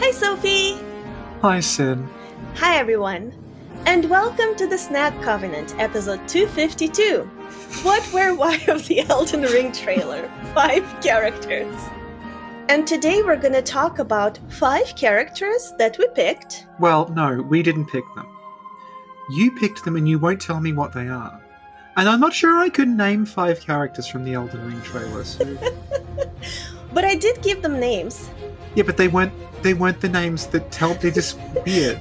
Hi, Sophie! Hi, Sin. Hi, everyone! And welcome to the Snack Covenant, episode 252. What, Where, Why of the Elden Ring trailer. 5 characters. And today we're going to talk about 5 characters that we picked. Well, no, we didn't pick them. You picked them and you won't tell me what they are. And I'm not sure I could name 5 characters from the Elden Ring trailer, so... But I did give them names. Yeah, but they weren't the names that tell... They're just weird.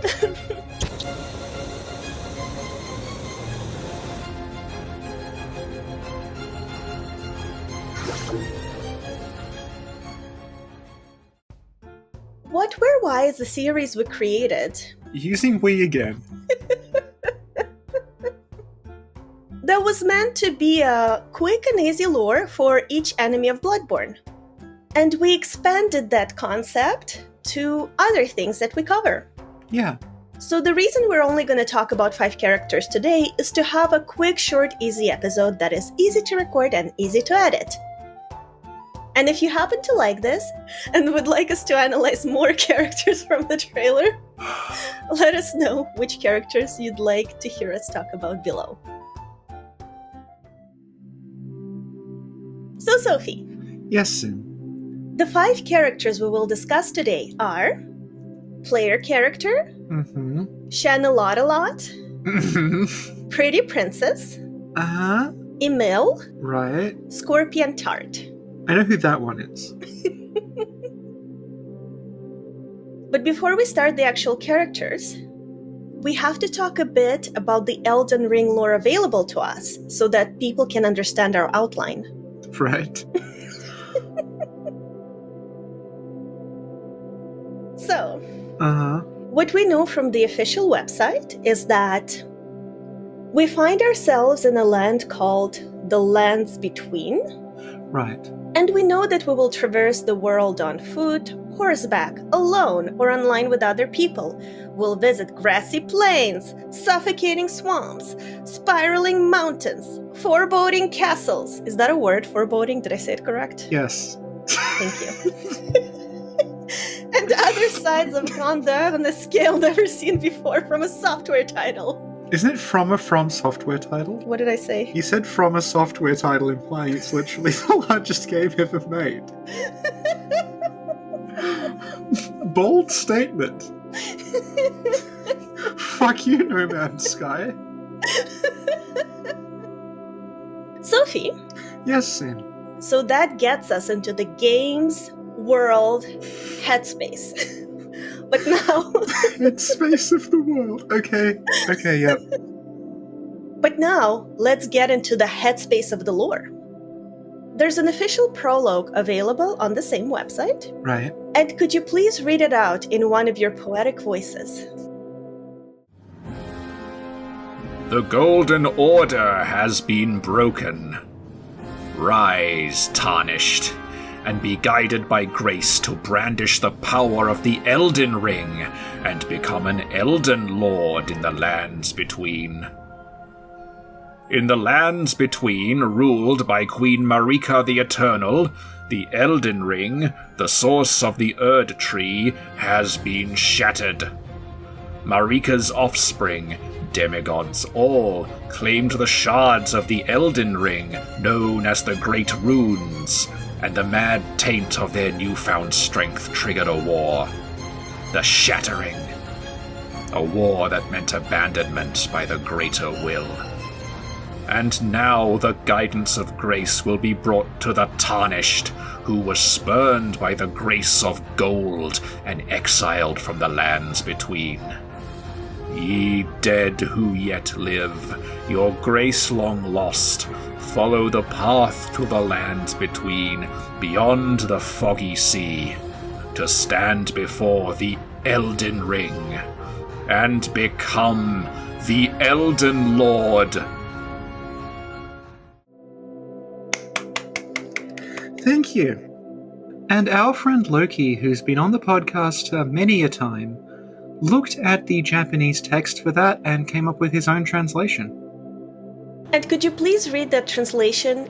What, Where, Why is the series we created. Using we again. That was meant to be a quick and easy lore for each enemy of Bloodborne. And we expanded that concept to other things that we cover. Yeah. So the reason we're only going to talk about 5 characters today is to have a quick, short, easy episode that is easy to record and easy to edit. And if you happen to like this and would like us to analyze more characters from the trailer, let us know which characters you'd like to hear us talk about below. So, Sophie. Yes, Sin. The 5 characters we will discuss today are player character, Mm-hmm. Shanalottealot, Pretty Princess, Uh-huh. Emil, Right. Scorpion Tart. I know who that one is. But before we start the actual characters, we have to talk a bit about the Elden Ring lore available to us so that people can understand our outline. Right. So, Uh-huh. what we know from the official website is that we find ourselves in a land called the Lands Between, Right. and we know that we will traverse the world on foot, horseback, alone, or online with other people. We'll visit grassy plains, suffocating swamps, spiraling mountains, foreboding castles. Is that a word, foreboding? Did I say it correct? Yes. Thank you. And other sides of Gandhi on a scale never seen before from a software title. Isn't it from a From Software title? What did I say? You said from a software title, implying it's literally the largest game ever made. Bold statement. Fuck you, No Man's Sky. Sophie, Yes, Sin. so that gets us into the game's world headspace. But now... It's space of the world. Okay, yep. But now, let's get into the headspace of the lore. There's an official prologue available on the same website. Right. And could you please read it out in one of your poetic voices? The Golden Order has been broken. Rise, tarnished, and be guided by grace to brandish the power of the Elden Ring and become an Elden Lord in the Lands Between. In the Lands Between, ruled by Queen Marika the Eternal, the Elden Ring, the source of the Erd Tree, has been shattered. Marika's offspring, demigods all, claimed the shards of the Elden Ring, known as the Great Runes, and the mad taint of their newfound strength triggered a war. The Shattering. A war that meant abandonment by the greater will. And now the guidance of grace will be brought to the Tarnished, who was spurned by the grace of gold and exiled from the Lands Between. Ye dead who yet live, your grace long lost, follow the path to the Lands Between, beyond the foggy sea, to stand before the Elden Ring, and become the Elden Lord. Thank you. And our friend Loki, who's been on the podcast many a time, looked at the Japanese text for that and came up with his own translation. And could you please read that translation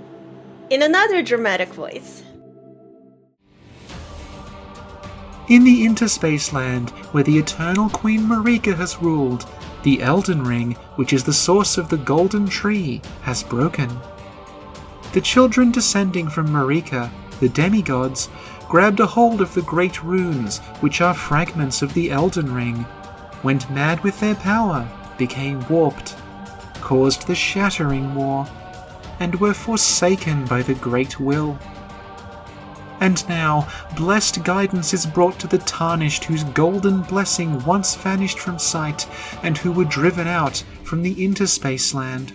in another dramatic voice? In the interspace land where the eternal Queen Marika has ruled, the Elden Ring, which is the source of the golden tree, has broken. The children descending from Marika, the demigods, grabbed a hold of the great runes, which are fragments of the Elden Ring, went mad with their power, became warped, caused the Shattering War, and were forsaken by the Great Will. And now, blessed guidance is brought to the tarnished whose golden blessing once vanished from sight, and who were driven out from the interspace land.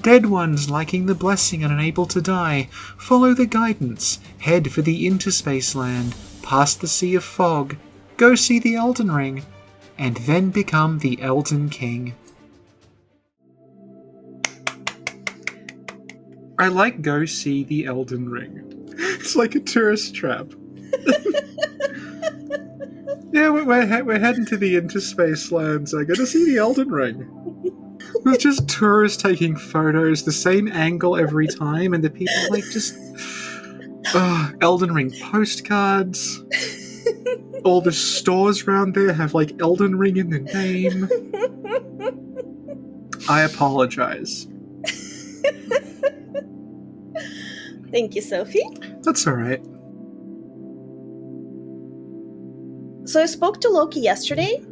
Dead ones liking the blessing and unable to die, follow the guidance, head for the interspace land, past the Sea of Fog, go see the Elden Ring, and then become the Elden King. I like go see the Elden Ring. It's like a tourist trap. Yeah, we're heading to the interspace lands. I gotta see the Elden Ring. It's just tourists taking photos, the same angle every time, and the people like just Elden Ring postcards. All the stores around there have like Elden Ring in the name. I apologize. Thank you, Sophie. That's alright. So I spoke to Loki yesterday,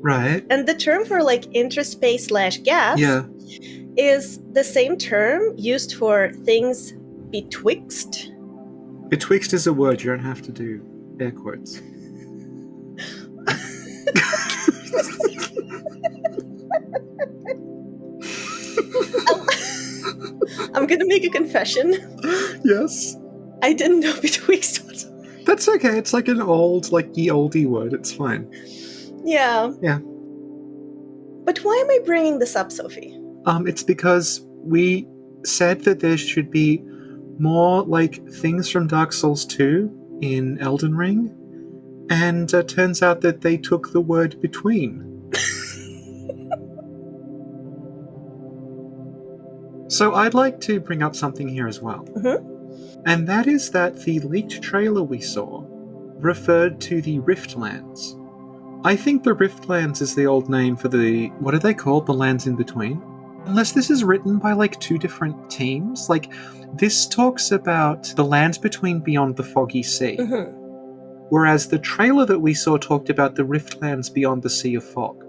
Right. and the term for like interspace/gaps is the same term used for things betwixt. Betwixt is a word, you don't have to do air quotes. I'm gonna make a confession. Yes. I didn't know betwixt was. That's okay, it's like an old, like ye oldie word, it's fine. Yeah. Yeah. But why am I bringing this up, Sophie? It's because we said that there should be more, like, things from Dark Souls 2 in Elden Ring, and turns out that they took the word between. So I'd like to bring up something here as well. Mm-hmm. And that is that the leaked trailer we saw referred to the Riftlands. I think the Riftlands is the old name for the... what are they called? The lands in between? Unless this is written by, like, two different teams. Like, this talks about the lands between beyond the Foggy Sea. Mm-hmm. Whereas the trailer that we saw talked about the Riftlands beyond the Sea of Fog.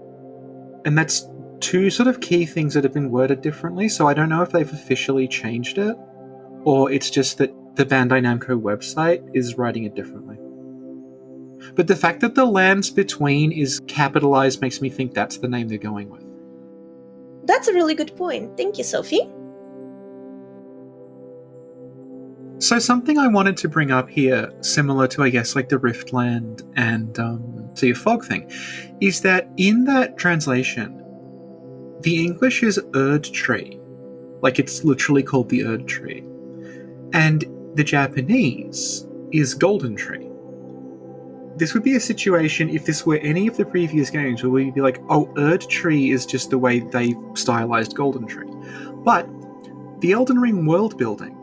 And that's two sort of key things that have been worded differently, so I don't know if they've officially changed it, or it's just that the Bandai Namco website is writing it differently. But the fact that the lands between is capitalized makes me think that's the name they're going with. That's a really good point. Thank you, Sophie. So something I wanted to bring up here, similar to, I guess, like the Riftland and Sea of Fog thing, is that in that translation, the English is Erd Tree. Like, it's literally called the Erd Tree. And the Japanese is Golden Tree. This would be a situation if this were any of the previous games where we'd be like, oh, Erd Tree is just the way they stylized Golden Tree. But the Elden Ring world building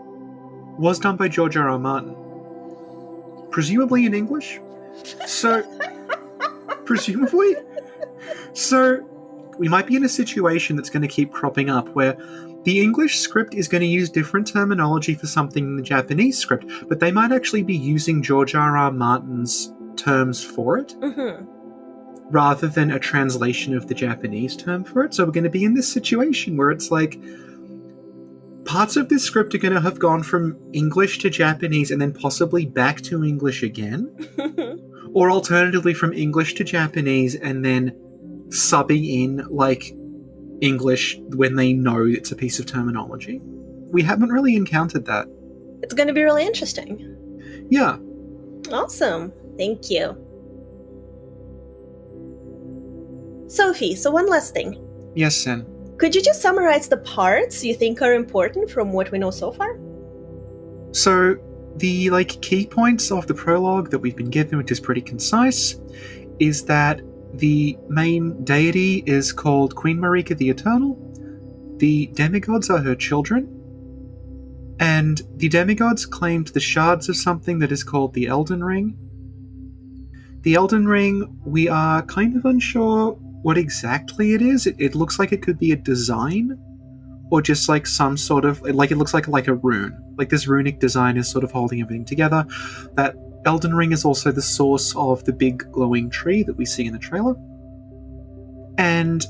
was done by George R.R. Martin. Presumably in English? So, presumably? So, we might be in a situation that's going to keep cropping up where the English script is going to use different terminology for something in the Japanese script, but they might actually be using George R.R. Martin's terms for it, rather than a translation of the Japanese term for it. So we're going to be in this situation where it's like, parts of this script are going to have gone from English to Japanese and then possibly back to English again, or alternatively from English to Japanese and then subbing in, like, English when they know it's a piece of terminology. We haven't really encountered that. It's going to be really interesting. Yeah. Awesome. Thank you. Sophie, so one last thing. Yes, Sin. Could you just summarize the parts you think are important from what we know so far? So, the, like, key points of the prologue that we've been given, which is pretty concise, is that the main deity is called Queen Marika the Eternal. The demigods are her children. And the demigods claimed the shards of something that is called the Elden Ring. The Elden Ring, we are kind of unsure what exactly it is. It looks like it could be a design, or just like some sort of, like it looks like a rune. Like this runic design is sort of holding everything together. That Elden Ring is also the source of the big glowing tree that we see in the trailer. And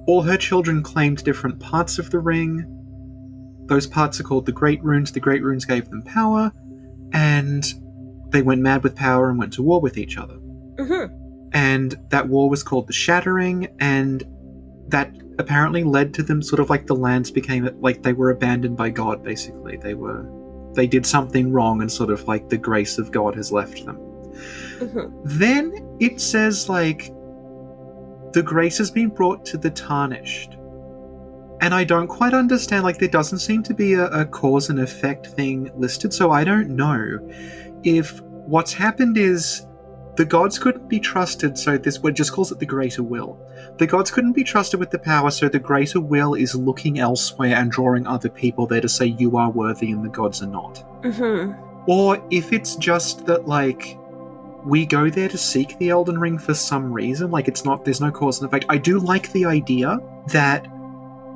all her children claimed different parts of the ring. Those parts are called the Great Runes. The Great Runes gave them power, and they went mad with power and went to war with each other. Mm-hmm. And that war was called the Shattering, and that apparently led to them sort of like the lands became like they were abandoned by God, basically. They did something wrong, and sort of like the grace of God has left them. Mm-hmm. Then it says like the grace has been brought to the Tarnished. And I don't quite understand, like there doesn't seem to be a cause and effect thing listed, so I don't know if what's happened is the gods couldn't be trusted, so this word just calls it the Greater Will. The gods couldn't be trusted with the power, so the Greater Will is looking elsewhere and drawing other people there to say you are worthy and the gods are not. Mm-hmm. Or if it's just that, like, we go there to seek the Elden Ring for some reason, like there's no cause and effect. I do like the idea that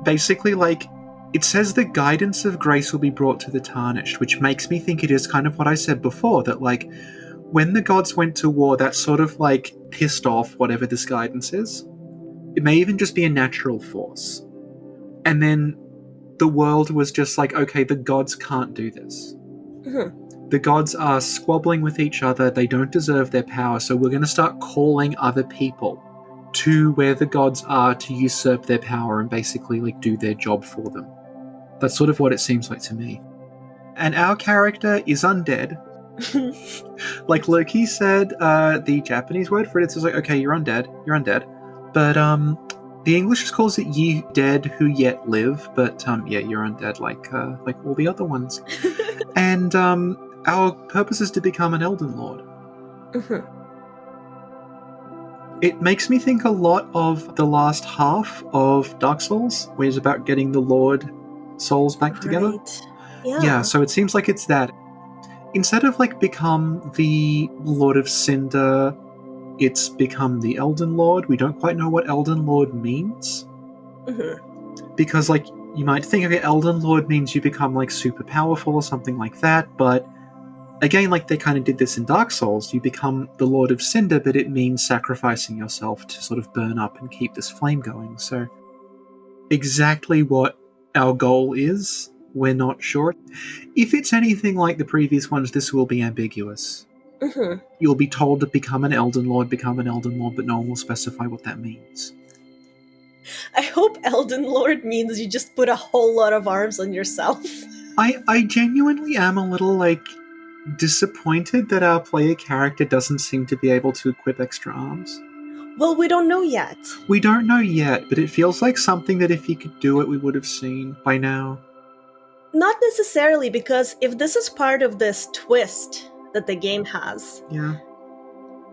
basically, like, it says the guidance of grace will be brought to the Tarnished, which makes me think it is kind of what I said before, that, like, when the gods went to war, that sort of, like, pissed off whatever this guidance is. It may even just be a natural force. And then the world was just like, okay, the gods can't do this. Mm-hmm. The gods are squabbling with each other, they don't deserve their power, so we're going to start calling other people to where the gods are to usurp their power and basically, like, do their job for them. That's sort of what it seems like to me. And our character is undead. Like Loki said, the Japanese word for it is like, okay, you're undead. But the English just calls it ye dead who yet live. But yeah, you're undead like all the other ones. And our purpose is to become an Elden Lord. Mm-hmm. It makes me think a lot of the last half of Dark Souls, where it's about getting the Lord souls back together. Right. Yeah. Yeah, so it seems like it's that. Instead of, like, become the Lord of Cinder, it's become the Elden Lord. We don't quite know what Elden Lord means. Mm-hmm. Because, like, you might think, okay, Elden Lord means you become, like, super powerful or something like that, but again, like they kind of did this in Dark Souls, you become the Lord of Cinder, but it means sacrificing yourself to sort of burn up and keep this flame going. So exactly what our goal is, we're not sure. If it's anything like the previous ones, this will be ambiguous. Mm-hmm. You'll be told to become an Elden Lord, but no one will specify what that means. I hope Elden Lord means you just put a whole lot of arms on yourself. I genuinely am a little, like, disappointed that our player character doesn't seem to be able to equip extra arms. Well, we don't know yet. We don't know yet, but it feels like something that if he could do it, we would have seen by now. Not necessarily, because if this is part of this twist that the game has, Yeah.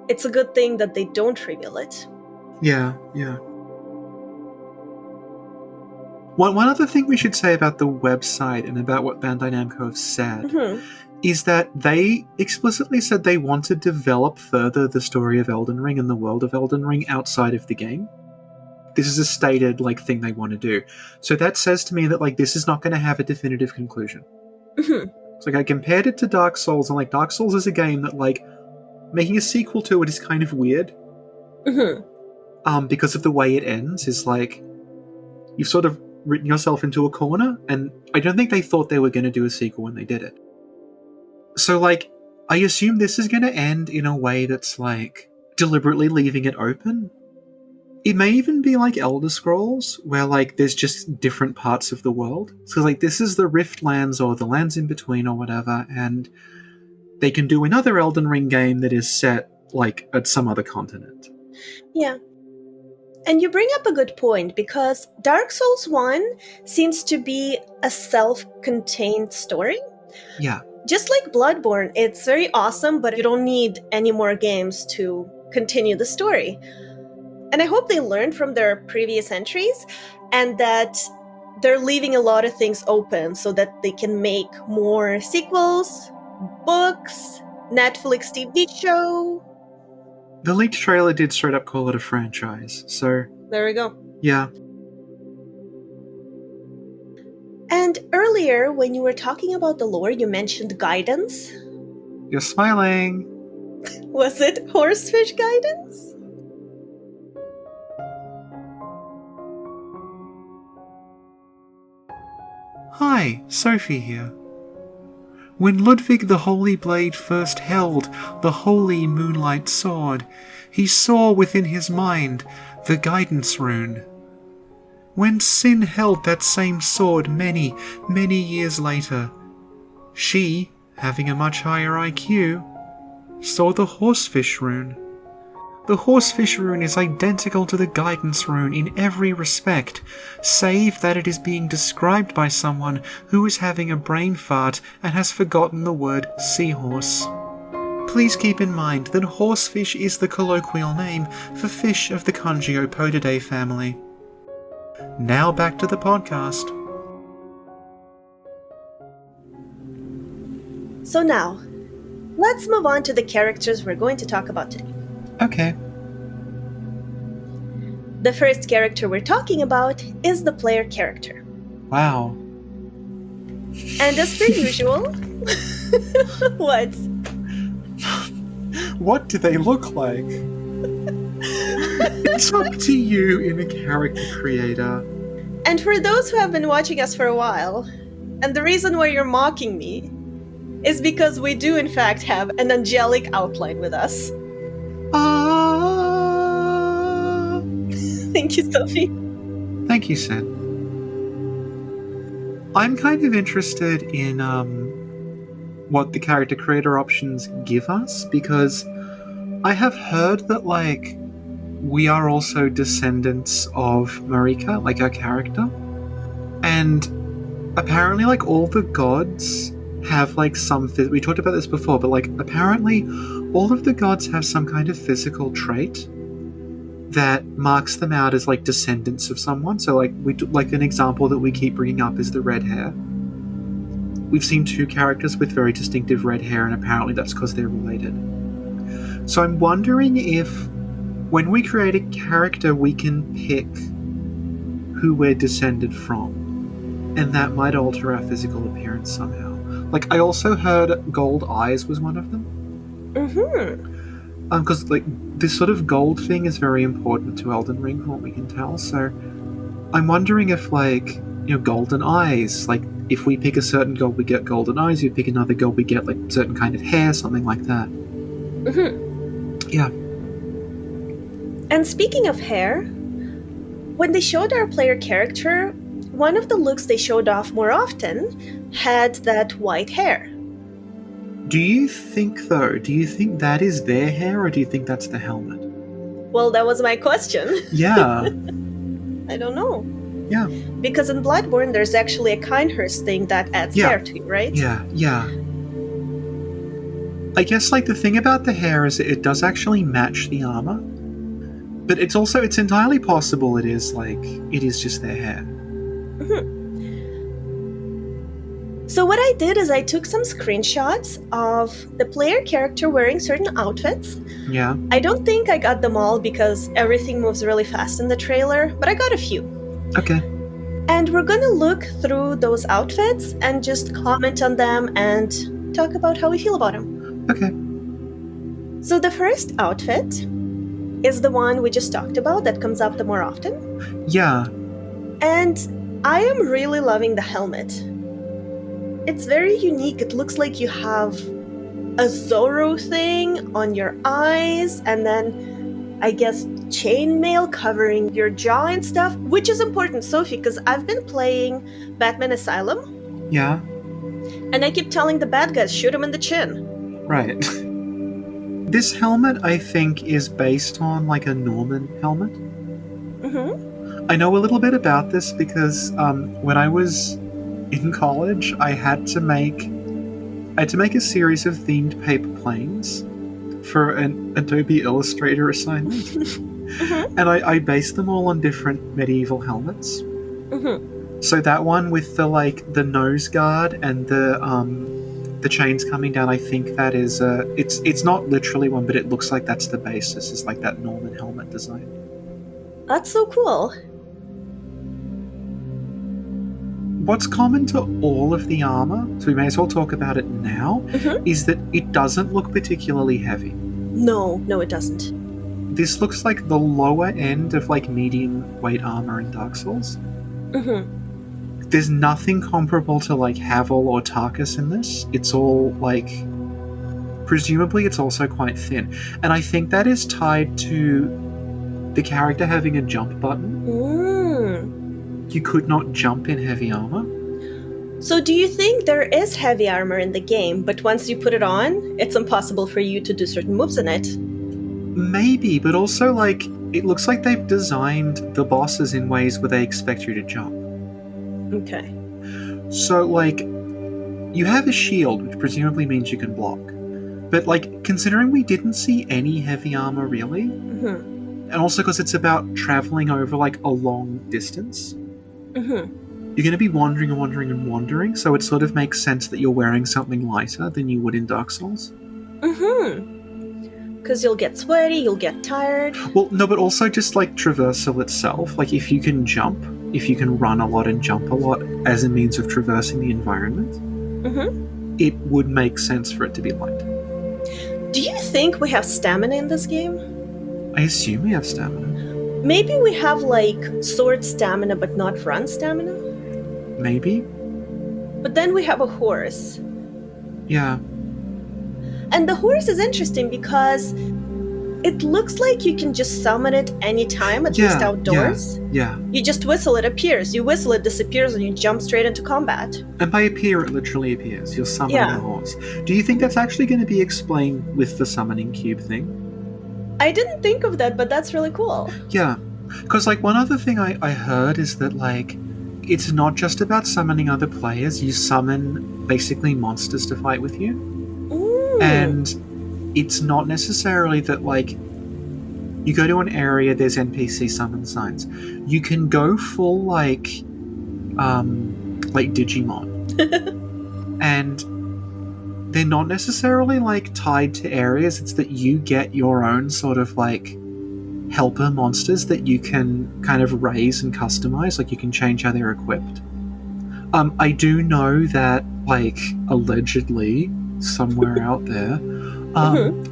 it's a good thing that they don't reveal it. Yeah. One other thing we should say about the website and about what Bandai Namco have said is that they explicitly said they want to develop further the story of Elden Ring and the world of Elden Ring outside of the game. This is a stated, like, thing they want to do. So that says to me that, like, this is not going to have a definitive conclusion. Mm-hmm. So, like, I compared it to Dark Souls, and, like, Dark Souls is a game that, like, making a sequel to it is kind of weird. Mm-hmm. Because of the way it ends, is like, you've sort of written yourself into a corner, and I don't think they thought they were going to do a sequel when they did it. So, like, I assume this is going to end in a way that's, like, deliberately leaving it open. It may even be like Elder Scrolls, where, like, there's just different parts of the world. So, like, this is the Rift Lands or the lands in between or whatever, and they can do another Elden Ring game that is set, like, at some other continent. Yeah. And you bring up a good point, because Dark Souls 1 seems to be a self-contained story. Yeah. Just like Bloodborne, it's very awesome, but you don't need any more games to continue the story. And I hope they learned from their previous entries, and that they're leaving a lot of things open so that they can make more sequels, books, Netflix TV show. The leaked trailer did straight up call it a franchise, so There we go. yeah. And earlier, when you were talking about the lore, you mentioned guidance. You're smiling. Was it horsefish guidance? Hi, Sophie here. When Ludwig the Holy Blade first held the holy moonlight sword, he saw within his mind the guidance rune. When Sin held that same sword many, many years later, she, having a much higher IQ, saw the horsefish rune. The horsefish rune is identical to the guidance rune in every respect, save that it is being described by someone who is having a brain fart and has forgotten the word seahorse. Please keep in mind that horsefish is the colloquial name for fish of the Congiopodidae family. Now back to the podcast. So now, let's move on to the characters we're going to talk about today. Okay. The first character we're talking about is the player character. Wow. And as per usual... What? What do they look like? It's up to you, inner character creator. And for those who have been watching us for a while, and the reason why you're mocking me is because we do in fact have an angelic outline with us. Thank you, Sophie. Thank you, Sid. I'm kind of interested in what the character creator options give us, because I have heard that, like, we are also descendants of Marika, like our character. And apparently, like, all the gods have, like, some... we talked about this before, but, like, apparently all of the gods have some kind of physical trait that marks them out as, like, descendants of someone. So, like, like, an example that we keep bringing up is the red hair. We've seen two characters with very distinctive red hair, and apparently that's because they're related. So I'm wondering if, when we create a character, we can pick who we're descended from, and that might alter our physical appearance somehow. Like, I also heard gold eyes was one of them. Because, like, this sort of gold thing is very important to Elden Ring, from what we can tell. So I'm wondering if, like, you know, golden eyes, like, if we pick a certain gold, we get golden eyes. If you pick another gold, we get, like, certain kind of hair, something like that. Yeah. And speaking of hair, when they showed our player character, one of the looks they showed off more often had that white hair. Do you think that is their hair, or do you think that's the helmet? Well, that was my question. Yeah. I don't know. Yeah. Because in Bloodborne, there's actually a Kindhurst thing that adds hair to you, right? Yeah. I guess, like, the thing about the hair is it does actually match the armor. But it's entirely possible it is just their hair. So what I did is I took some screenshots of the player character wearing certain outfits. Yeah. I don't think I got them all because everything moves really fast in the trailer, but I got a few. Okay. And we're gonna look through those outfits and just comment on them and talk about how we feel about them. Okay. So the first outfit is the one we just talked about that comes up the more often. Yeah. And I am really loving the helmet. It's very unique. It looks like you have a Zorro thing on your eyes, and then, I guess, chainmail covering your jaw and stuff, which is important, Sophie, because I've been playing Batman Asylum. Yeah. And I keep telling the bad guys, shoot him in the chin. Right. This helmet, I think, is based on, like, a Norman helmet. I know a little bit about this because when I was in college, I had to make a series of themed paper planes for an Adobe Illustrator assignment. And I based them all on different medieval helmets. So that one with the nose guard and the chains coming down, I think that is it's not literally one, but it looks like that's the basis, is like that Norman helmet design. That's so cool. What's common to all of the armor, so we may as well talk about it now, is that it doesn't look particularly heavy. No, it doesn't. This looks like the lower end of like medium weight armor in Dark Souls. There's nothing comparable to like Havel or Tarkus in this. It's all like, presumably it's also quite thin. And I think that is tied to the character having a jump button. You could not jump in heavy armor. So do you think there is heavy armor in the game, but once you put it on, it's impossible for you to do certain moves in it? Maybe, but also like, it looks like they've designed the bosses in ways where they expect you to jump. Okay. So like, you have a shield, which presumably means you can block. But like, considering we didn't see any heavy armor really, and also because it's about traveling over like a long distance, you're going to be wandering, so it sort of makes sense that you're wearing something lighter than you would in Dark Souls. Because you'll get sweaty, you'll get tired. Well, no, but also just like traversal itself. Like if you can jump, if you can run a lot and jump a lot as a means of traversing the environment, it would make sense for it to be light. Do you think we have stamina in this game? I assume we have stamina. Maybe we have like sword stamina but not run stamina? Maybe. But then we have a horse. Yeah. And the horse is interesting because it looks like you can just summon it anytime, at least outdoors. Yeah. You just whistle, it appears. You whistle, it disappears, and you jump straight into combat. And by appear, it literally appears. You're summoning a horse. Do you think that's actually going to be explained with the summoning cube thing? I didn't think of that, but that's really cool. Yeah. Because, like, one other thing I heard is that, like, it's not just about summoning other players. You summon, basically, monsters to fight with you. And it's not necessarily that, like, you go to an area, there's NPC summon signs. You can go full, like Digimon. And they're not necessarily, like, tied to areas. It's that you get your own sort of, like, helper monsters that you can kind of raise and customize. Like, you can change how they're equipped. I do know that, like, allegedly, somewhere out there,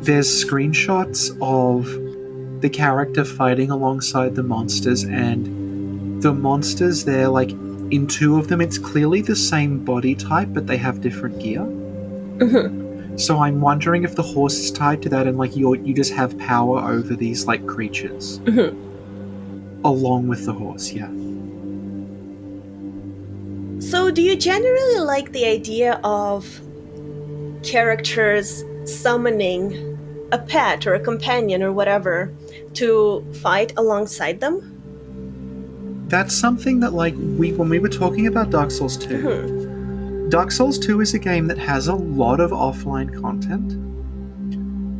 there's screenshots of the character fighting alongside the monsters, and the monsters there, like, in two of them, it's clearly the same body type, but they have different gear. So I'm wondering if the horse is tied to that, and like you just have power over these like creatures along with the horse. Yeah. So do you generally like the idea of characters summoning a pet or a companion or whatever to fight alongside them? That's something that, like, when we were talking about Dark Souls 2, Dark Souls 2 is a game that has a lot of offline content.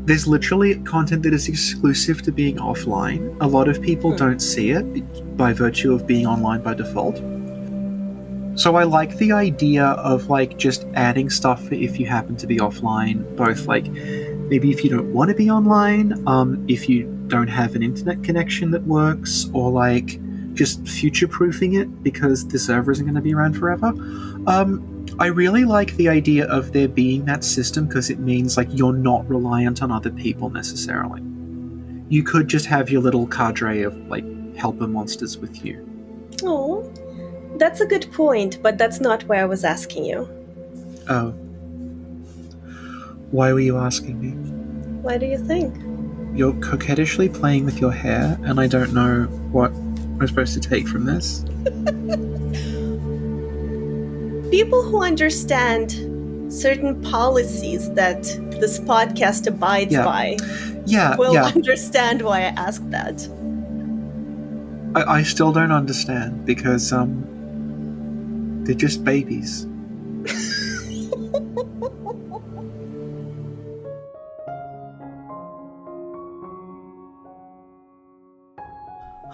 There's literally content that is exclusive to being offline. A lot of people don't see it by virtue of being online by default. So I like the idea of, like, just adding stuff for if you happen to be offline, both, like, maybe if you don't want to be online, if you don't have an internet connection that works, or, like, just future-proofing it because the server isn't going to be around forever. I really like the idea of there being that system because it means, like, you're not reliant on other people necessarily. You could just have your little cadre of, like, helper monsters with you. Oh, that's a good point, but that's not why I was asking you. Oh. Why were you asking me? Why do you think? You're coquettishly playing with your hair, and I don't know what I'm supposed to take from this. People who understand certain policies that this podcast abides by will understand why I asked that. I still don't understand because they're just babies.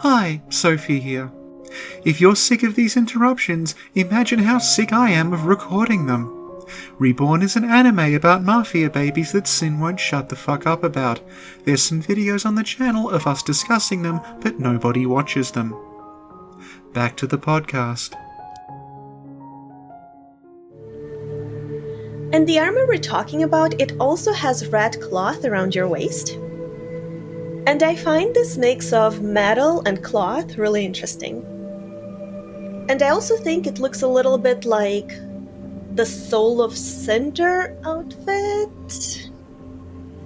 Hi, Sophie here. If you're sick of these interruptions, imagine how sick I am of recording them. Reborn is an anime about mafia babies that Sin won't shut the fuck up about. There's some videos on the channel of us discussing them, but nobody watches them. Back to the podcast. And the armor we're talking about, it also has red cloth around your waist. And I find this mix of metal and cloth really interesting. And I also think it looks a little bit like the Soul of Cinder outfit.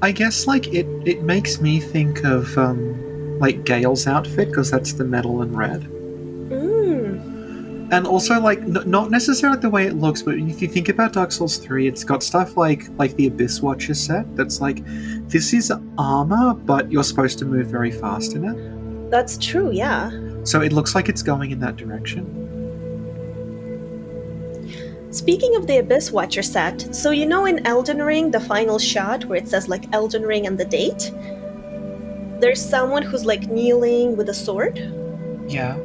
I guess, like, it makes me think of, like, Gale's outfit, because that's the metal and red. And also, like, not necessarily the way it looks, but if you think about Dark Souls 3, it's got stuff like the Abyss Watcher set that's like, this is armor, but you're supposed to move very fast in it. That's true, yeah. So it looks like it's going in that direction. Speaking of the Abyss Watcher set, so you know in Elden Ring, the final shot where it says like Elden Ring and the date? There's someone who's like kneeling with a sword? Yeah.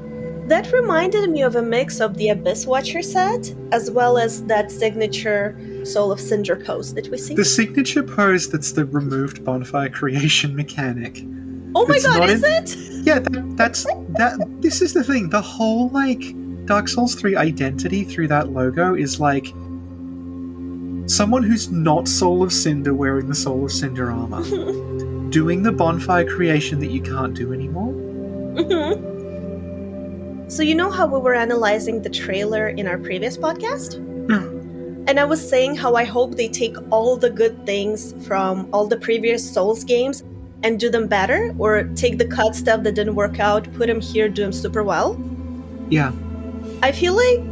That reminded me of a mix of the Abyss Watcher set, as well as that signature Soul of Cinder pose that we see. The signature pose that's the removed bonfire creation mechanic. Oh my god, is it? Yeah, this is the thing. The whole, like, Dark Souls 3 identity through that logo is, like, someone who's not Soul of Cinder wearing the Soul of Cinder armor. Doing the bonfire creation that you can't do anymore. So you know how we were analyzing the trailer in our previous podcast? And I was saying how I hope they take all the good things from all the previous Souls games and do them better, or take the cut stuff that didn't work out, put them here, do them super well. Yeah. I feel like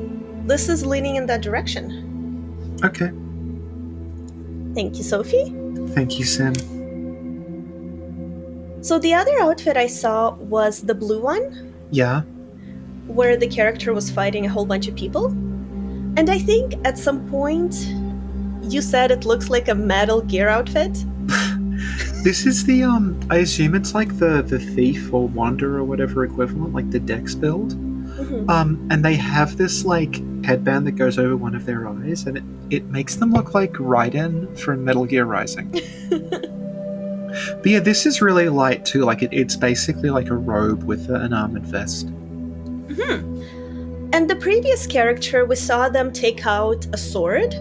this is leaning in that direction. Okay. Thank you, Sophie. Thank you, Sin. So the other outfit I saw was the blue one. Yeah. Where the character was fighting a whole bunch of people. And I think at some point you said it looks like a Metal Gear outfit. This is the, I assume it's like the Thief or Wanderer or whatever equivalent, like the Dex build. And they have this, like, headband that goes over one of their eyes, and it makes them look like Raiden from Metal Gear Rising. But yeah, this is really light too, like it's basically like a robe with an armored vest. And the previous character, we saw them take out a sword.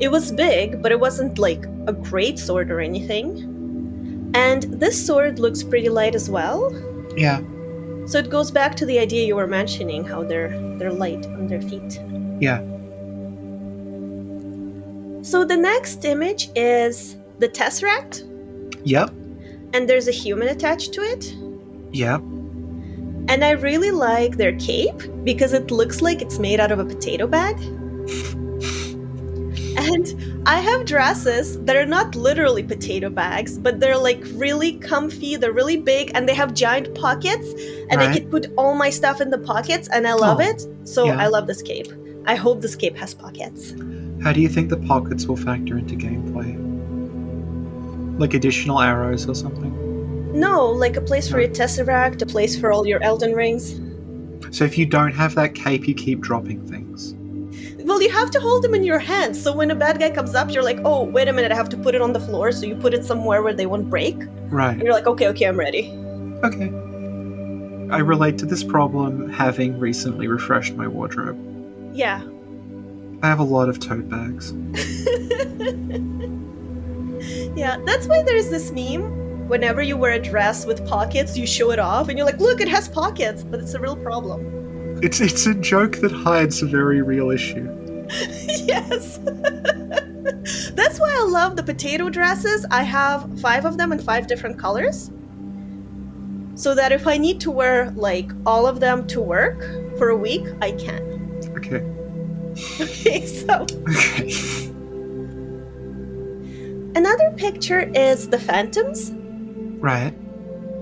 It was big, but it wasn't like a great sword or anything. And this sword looks pretty light as well. Yeah. So it goes back to the idea you were mentioning, how they're light on their feet. Yeah. So the next image is the Tesseract. Yep. And there's a human attached to it. Yep. And I really like their cape because it looks like it's made out of a potato bag. And I have dresses that are not literally potato bags, but they're like really comfy, they're really big, and they have giant pockets, and I can put all my stuff in the pockets, and I love it. So yeah. I love this cape. I hope this cape has pockets. How do you think the pockets will factor into gameplay? Like additional arrows or something? No, like a place for your Tesseract, a place for all your Elden rings. So if you don't have that cape, you keep dropping things. Well, you have to hold them in your hands, so when a bad guy comes up, you're like, oh, wait a minute, I have to put it on the floor, so you put it somewhere where they won't break. Right. And you're like, okay, I'm ready. Okay. I relate to this problem having recently refreshed my wardrobe. Yeah. I have a lot of tote bags. Yeah, that's why there's this meme. Whenever you wear a dress with pockets, you show it off, and you're like, look, it has pockets, but it's a real problem. It's a joke that hides a very real issue. Yes. That's why I love the potato dresses. I have 5 of them in 5 different colors. So that if I need to wear, like, all of them to work for a week, I can. Okay. Okay, so... Okay. Another picture is the Phantoms. Right.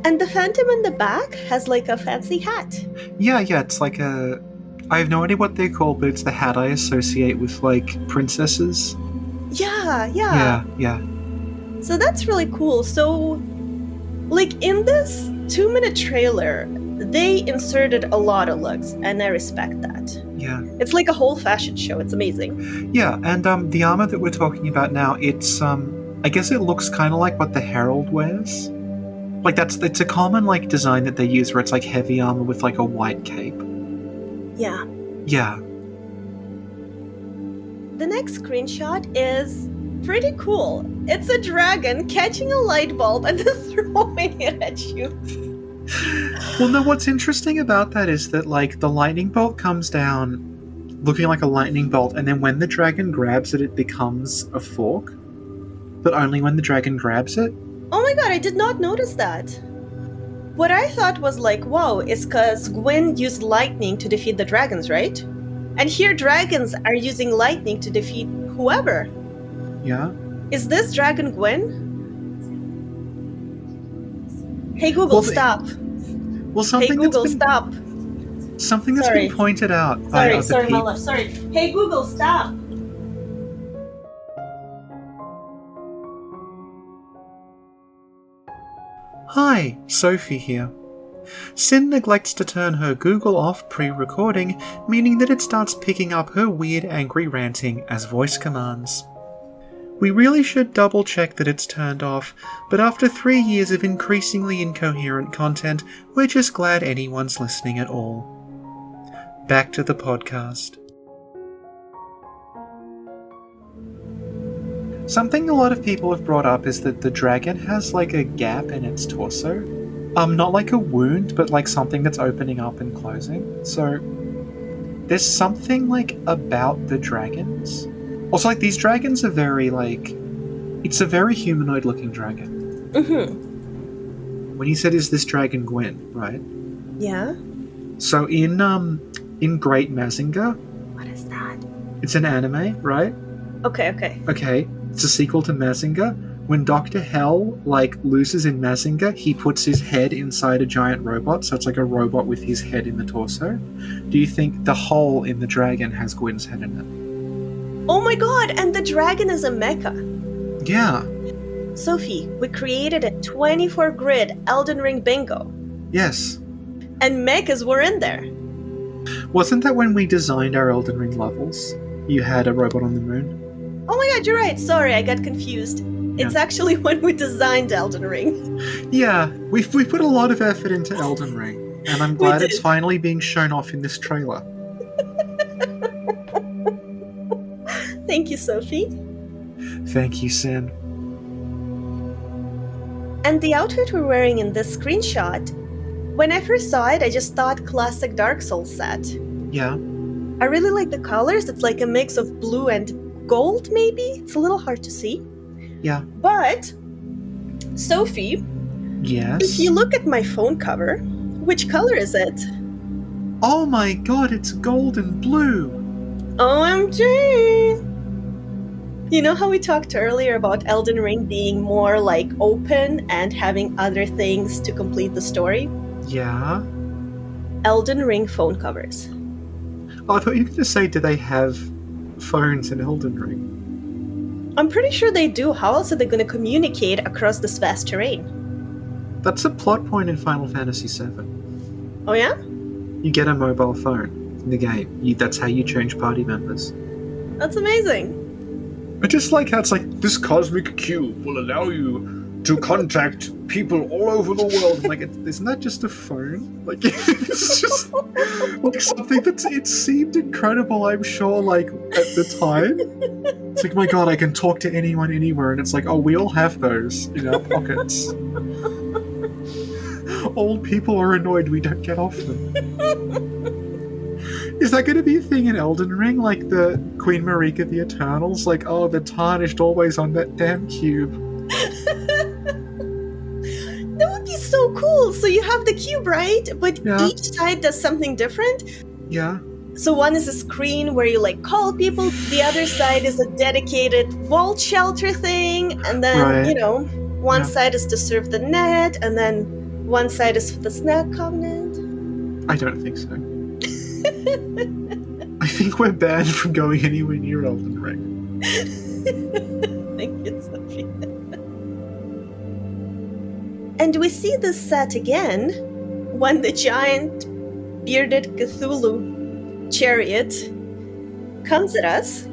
And the Phantom in the back has, like, a fancy hat. Yeah, it's like a... I have no idea what they're called, but it's the hat I associate with, like, princesses. Yeah. Yeah. So that's really cool. So, like, in this 2-minute trailer, they inserted a lot of looks, and I respect that. Yeah. It's like a whole fashion show. It's amazing. Yeah, and the armor that we're talking about now, it's I guess it looks kind of like what the Herald wears. Like it's a common like design that they use where it's like heavy armor with like a white cape. Yeah. Yeah. The next screenshot is pretty cool. It's a dragon catching a light bulb and then throwing it at you. Well, no, what's interesting about that is that like the lightning bolt comes down looking like a lightning bolt, and then when the dragon grabs it, it becomes a fork. But only when the dragon grabs it. Oh my god, I did not notice that. What I thought was like, wow, is because Gwyn used lightning to defeat the dragons, right? And here dragons are using lightning to defeat whoever. Yeah. Is this dragon Gwyn? Hey Google, stop. Well, something Hey Google, that's been, stop. Something that's been pointed out by other Sorry, my people. love, sorry. Hey Google, stop. Hi, Sophie here. Sin neglects to turn her Google off pre-recording, meaning that it starts picking up her weird angry ranting as voice commands. We really should double check that it's turned off, but after 3 years of increasingly incoherent content, we're just glad anyone's listening at all. Back to the podcast. Something a lot of people have brought up is that the dragon has like a gap in its torso. Not like a wound, but like something that's opening up and closing. So there's something like about the dragons. Also, like these dragons are very like, it's a very humanoid looking dragon. Mm-hmm. When you said, is this dragon Gwyn, right? Yeah. So in Great Mazinger. What is that? It's an anime, right? Okay. Okay. It's a sequel to Mazinger. When Dr. Hell, like, loses in Mazinger, he puts his head inside a giant robot, so it's like a robot with his head in the torso. Do you think the hole in the dragon has Gwyn's head in it? Oh my god, and the dragon is a mecha. Yeah. Sophie, we created a 24-grid Elden Ring bingo. Yes. And mechas were in there. Wasn't that when we designed our Elden Ring levels? You had a robot on the moon? Oh my god, you're right. Sorry, I got confused. It's actually when we designed Elden Ring. Yeah, we put a lot of effort into Elden Ring, and I'm glad it's finally being shown off in this trailer. Thank you, Sophie. Thank you, Sin. And the outfit we're wearing in this screenshot, when I first saw it, I just thought classic Dark Souls set. Yeah. I really like the colors. It's like a mix of blue and gold, maybe? It's a little hard to see. Yeah. But, Sophie, yes. If you look at my phone cover, which color is it? Oh my god, it's gold and blue! OMG! You know how we talked earlier about Elden Ring being more like open and having other things to complete the story? Yeah. Elden Ring phone covers. Oh, I thought you were going to say, do they have phones in Elden Ring? I'm pretty sure they do. How else are they going to communicate across this vast terrain? That's a plot point in Final Fantasy VII. Oh yeah? You get a mobile phone in the game. That's how you change party members. That's amazing. I just like how it's like, this cosmic cube will allow you to contact people all over the world. Like, isn't that just a phone? Like, it's just like something it seemed incredible, I'm sure, like, at the time. It's like, my god, I can talk to anyone, anywhere. And it's like, oh, we all have those in our pockets. Old people are annoyed we don't get off them. Is that going to be a thing in Elden Ring? Like the Queen Marika the Eternals? Like, oh, the tarnished always on that damn cube. That would be so cool. So you have the cube, right? But Yeah. each side does something different. Yeah. So one is a screen where you like call people. The other side is a dedicated vault shelter thing. And then, Right. you know, one Yeah. side is to serve the net. And then one side is for the snack cabinet. I don't think so. I think we're banned from going anywhere near Elden Ring. Thank you, Sophie. And we see this set again when the giant bearded Cthulhu chariot comes at us.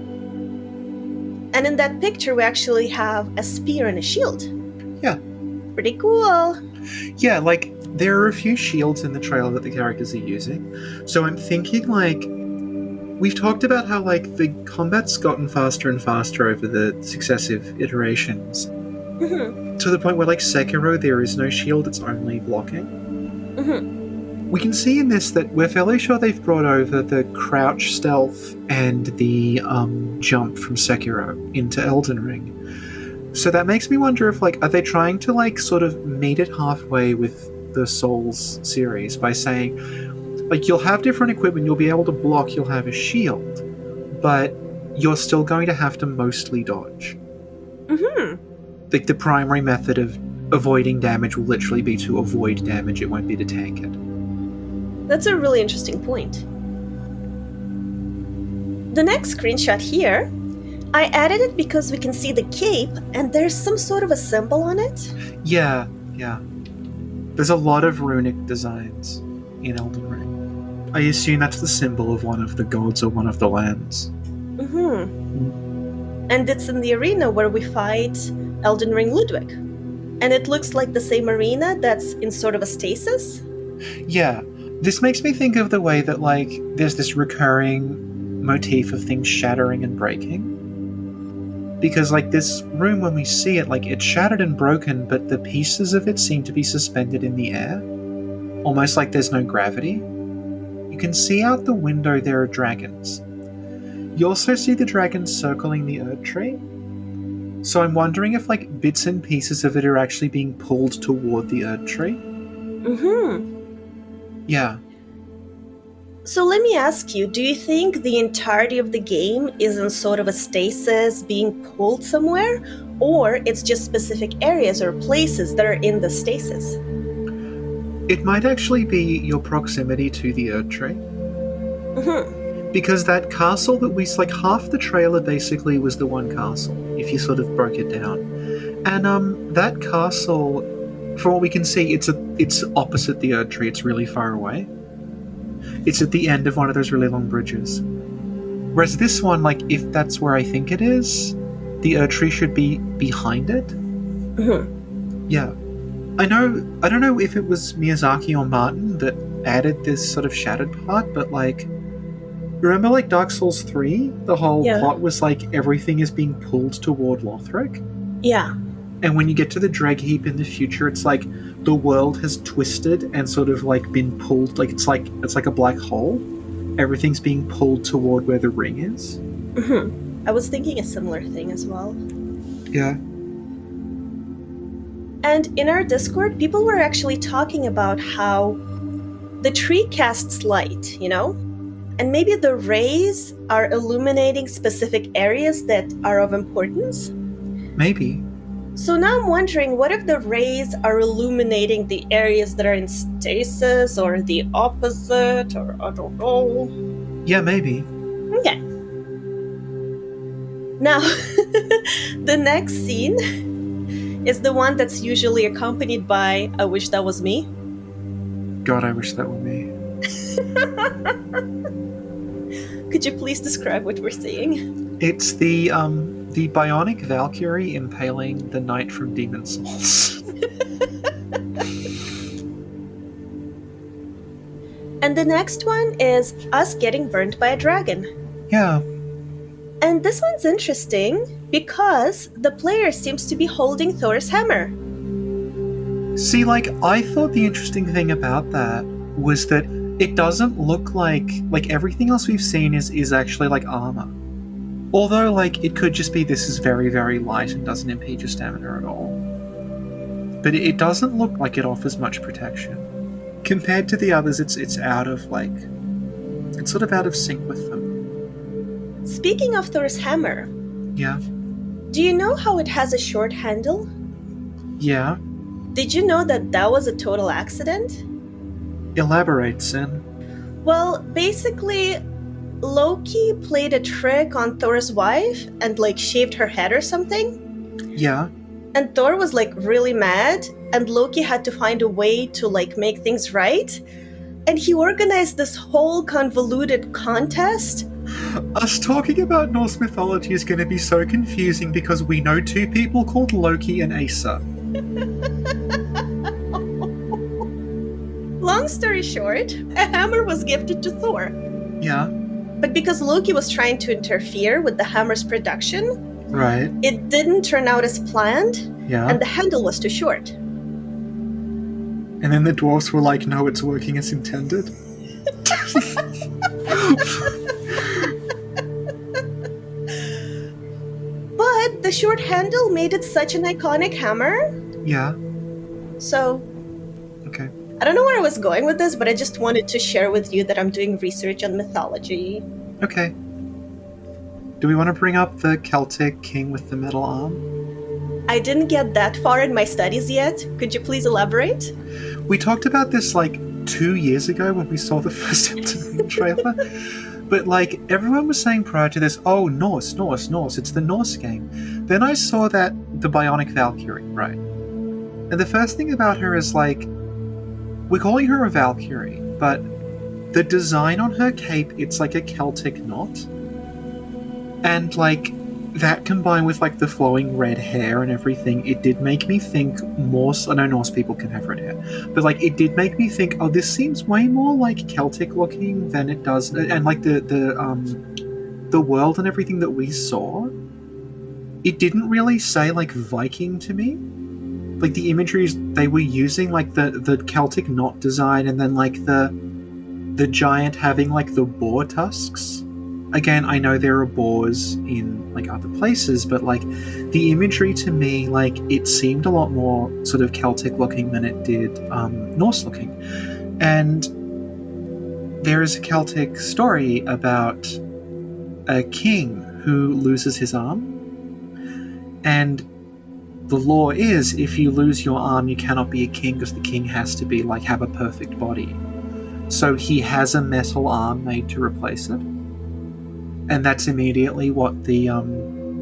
And in that picture, we actually have a spear and a shield. Yeah. Pretty cool. Yeah, like, there are a few shields in the trailer that the characters are using. So I'm thinking, like, we've talked about how, like, the combat's gotten faster and faster over the successive iterations. Mm-hmm. To the point where, like, Sekiro, there is no shield, it's only blocking. Mm-hmm. We can see in this that we're fairly sure they've brought over the crouch stealth and the jump from Sekiro into Elden Ring. So that makes me wonder if, like, are they trying to, like, sort of meet it halfway with the Souls series by saying, like, you'll have different equipment, you'll be able to block, you'll have a shield, but you're still going to have to mostly dodge. Mm-hmm. Like, the primary method of avoiding damage will literally be to avoid damage, it won't be to tank it. That's a really interesting point. The next screenshot here, I added it because we can see the cape and there's some sort of a symbol on it. Yeah. There's a lot of runic designs in Elden Ring. I assume that's the symbol of one of the gods or one of the lands. Mm-hmm. And it's in the arena where we fight Elden Ring Ludwig. And it looks like the same arena that's in sort of a stasis. Yeah. This makes me think of the way that, like, there's this recurring motif of things shattering and breaking. Because, like, this room, when we see it, like, it's shattered and broken, but the pieces of it seem to be suspended in the air. Almost like there's no gravity. You can see out the window there are dragons. You also see the dragons circling the Erd Tree. So I'm wondering if, like, bits and pieces of it are actually being pulled toward the Erd Tree. Mm-hmm. Yeah. So let me ask you, do you think the entirety of the game is in sort of a stasis being pulled somewhere? Or it's just specific areas or places that are in the stasis? It might actually be your proximity to the Erd Tree. Mm-hmm. Because that castle that we... like, half the trailer basically was the one castle, if you sort of broke it down. And that castle, from what we can see, it's opposite the Erd Tree. It's really far away. It's at the end of one of those really long bridges. Whereas this one, like, if that's where I think it is, the Erd Tree should be behind it. Mm-hmm. Yeah. I don't know if it was Miyazaki or Martin that added this sort of shattered part, but, like, remember, like, Dark Souls 3? The whole plot was, like, everything is being pulled toward Lothric? Yeah. And when you get to the drag heap in the future, it's like the world has twisted and sort of, like, been pulled, like it's like a black hole. Everything's being pulled toward where the ring is. Mm-hmm. I was thinking a similar thing as well. Yeah. And in our Discord, people were actually talking about how the tree casts light, you know? And maybe the rays are illuminating specific areas that are of importance? Maybe. So now I'm wondering, what if the rays are illuminating the areas that are in stasis, or the opposite, or I don't know. Yeah, maybe. Okay. Now, the next scene is the one that's usually accompanied by "I wish that was me." God, I wish that were me. Could you please describe what we're seeing? It's the bionic Valkyrie impaling the knight from Demon Souls. And the next one is us getting burned by a dragon. Yeah. And this one's interesting because the player seems to be holding Thor's hammer. See, like, I thought the interesting thing about that was that it doesn't look like everything else we've seen is actually like armor. Although, like, it could just be this is very, very light and doesn't impede your stamina at all. But it doesn't look like it offers much protection. Compared to the others, it's out of, like... it's sort of out of sync with them. Speaking of Thor's hammer... Yeah? Do you know how it has a short handle? Yeah? Did you know that was a total accident? Elaborate, Sin. Well, basically... Loki played a trick on Thor's wife and, like, shaved her head or something. Yeah. And Thor was like really mad, and Loki had to find a way to like make things right. And he organized this whole convoluted contest. Us talking about Norse mythology is going to be so confusing because we know two people called Loki and Asa. Long story short, a hammer was gifted to Thor. Yeah. But because Loki was trying to interfere with the hammer's production, Right. it didn't turn out as planned, Yeah. and the handle was too short. And then the dwarves were like, no, it's working as intended. But the short handle made it such an iconic hammer. Yeah. So, Okay. I don't know where I was going with this, but I just wanted to share with you that I'm doing research on mythology. Okay. Do we want to bring up the Celtic king with the metal arm? I didn't get that far in my studies yet. Could you please elaborate? We talked about this like 2 years ago when we saw the first Elden Ring trailer. But like everyone was saying prior to this, oh, Norse, it's the Norse game. Then I saw that the Bionic Valkyrie, right? And the first thing about her is like, we're calling her a Valkyrie, but the design on her cape, it's like a Celtic knot. And like that combined with like the flowing red hair and everything, it did make me think more. I know Norse people can have red hair, but like it did make me think, oh, this seems way more like Celtic looking than it does, and like the world and everything that we saw, it didn't really say like Viking to me. Like the imageries they were using, like the Celtic knot design, and then like the giant having like the boar tusks. Again, I know there are boars in like other places, but like the imagery to me, like it seemed a lot more sort of Celtic looking than it did Norse looking. And there is a Celtic story about a king who loses his arm, and the law is if you lose your arm, you cannot be a king because the king has to be like have a perfect body. So he has a metal arm made to replace it. And that's immediately what the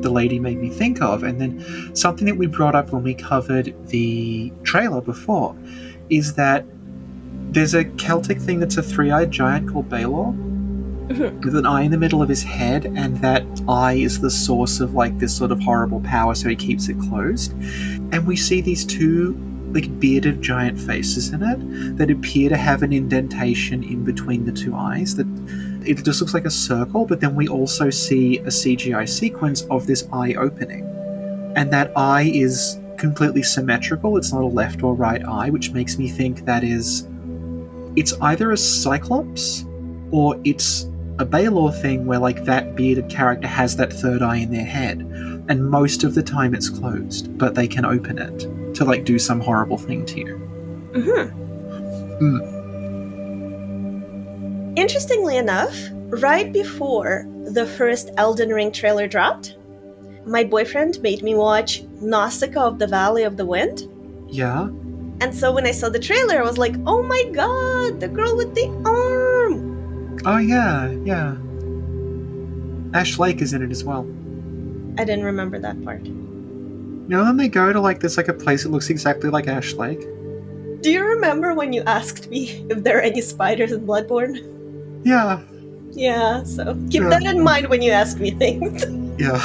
lady made me think of. And then something that we brought up when we covered the trailer before is that there's a Celtic thing that's a three-eyed giant called Balor with an eye in the middle of his head, and that eye is the source of like this sort of horrible power, so he keeps it closed. And we see these two like bearded giant faces in it that appear to have an indentation in between the two eyes that it just looks like a circle, but then we also see a CGI sequence of this eye opening. And that eye is completely symmetrical. It's not a left or right eye, which makes me think that it's either a Cyclops or it's a Balor thing where like that bearded character has that third eye in their head. And most of the time it's closed, but they can open it to like do some horrible thing to you. Interestingly enough, right before the first Elden Ring trailer dropped, my boyfriend made me watch Nausicaa of the Valley of the Wind. Yeah. And so when I saw the trailer, I was like, oh my god, the girl with the arm! Oh yeah. Ash Lake is in it as well. I didn't remember that part. You know when they go to like there's like a place that looks exactly like Ash Lake? Do you remember when you asked me if there are any spiders in Bloodborne? Yeah. Yeah, so keep that in mind when you ask me things. Yeah.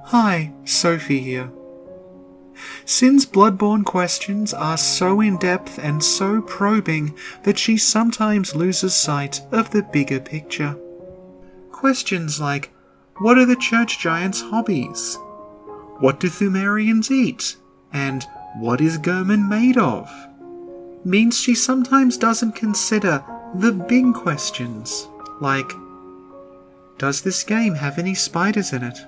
Hi, Sophie here. Sin's Bloodborne questions are so in-depth and so probing that she sometimes loses sight of the bigger picture. Questions like, what are the church giants' hobbies? What do Thumerians eat? And what is German made of? Means she sometimes doesn't consider the big questions, like, does this game have any spiders in it?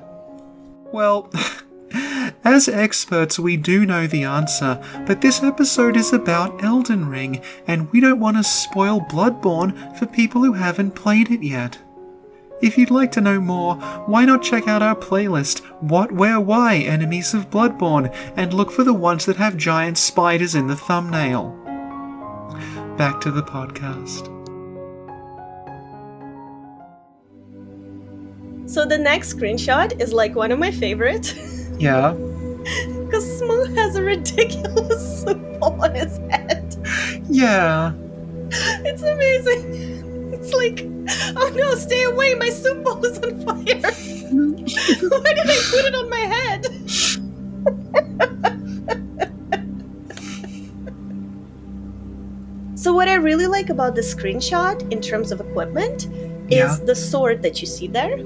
Well, as experts we do know the answer, but this episode is about Elden Ring, and we don't want to spoil Bloodborne for people who haven't played it yet. If you'd like to know more, why not check out our playlist, What, Where, Why, Enemies of Bloodborne, and look for the ones that have giant spiders in the thumbnail. Back to the podcast. So the next screenshot is like one of my favorite. Yeah. Because Smooth has a ridiculous soup bowl on his head. Yeah. It's amazing. It's like, oh no, stay away, my soup bowl is on fire. Why did I put it on my head? So what I really like about this screenshot in terms of equipment is the sword that you see there.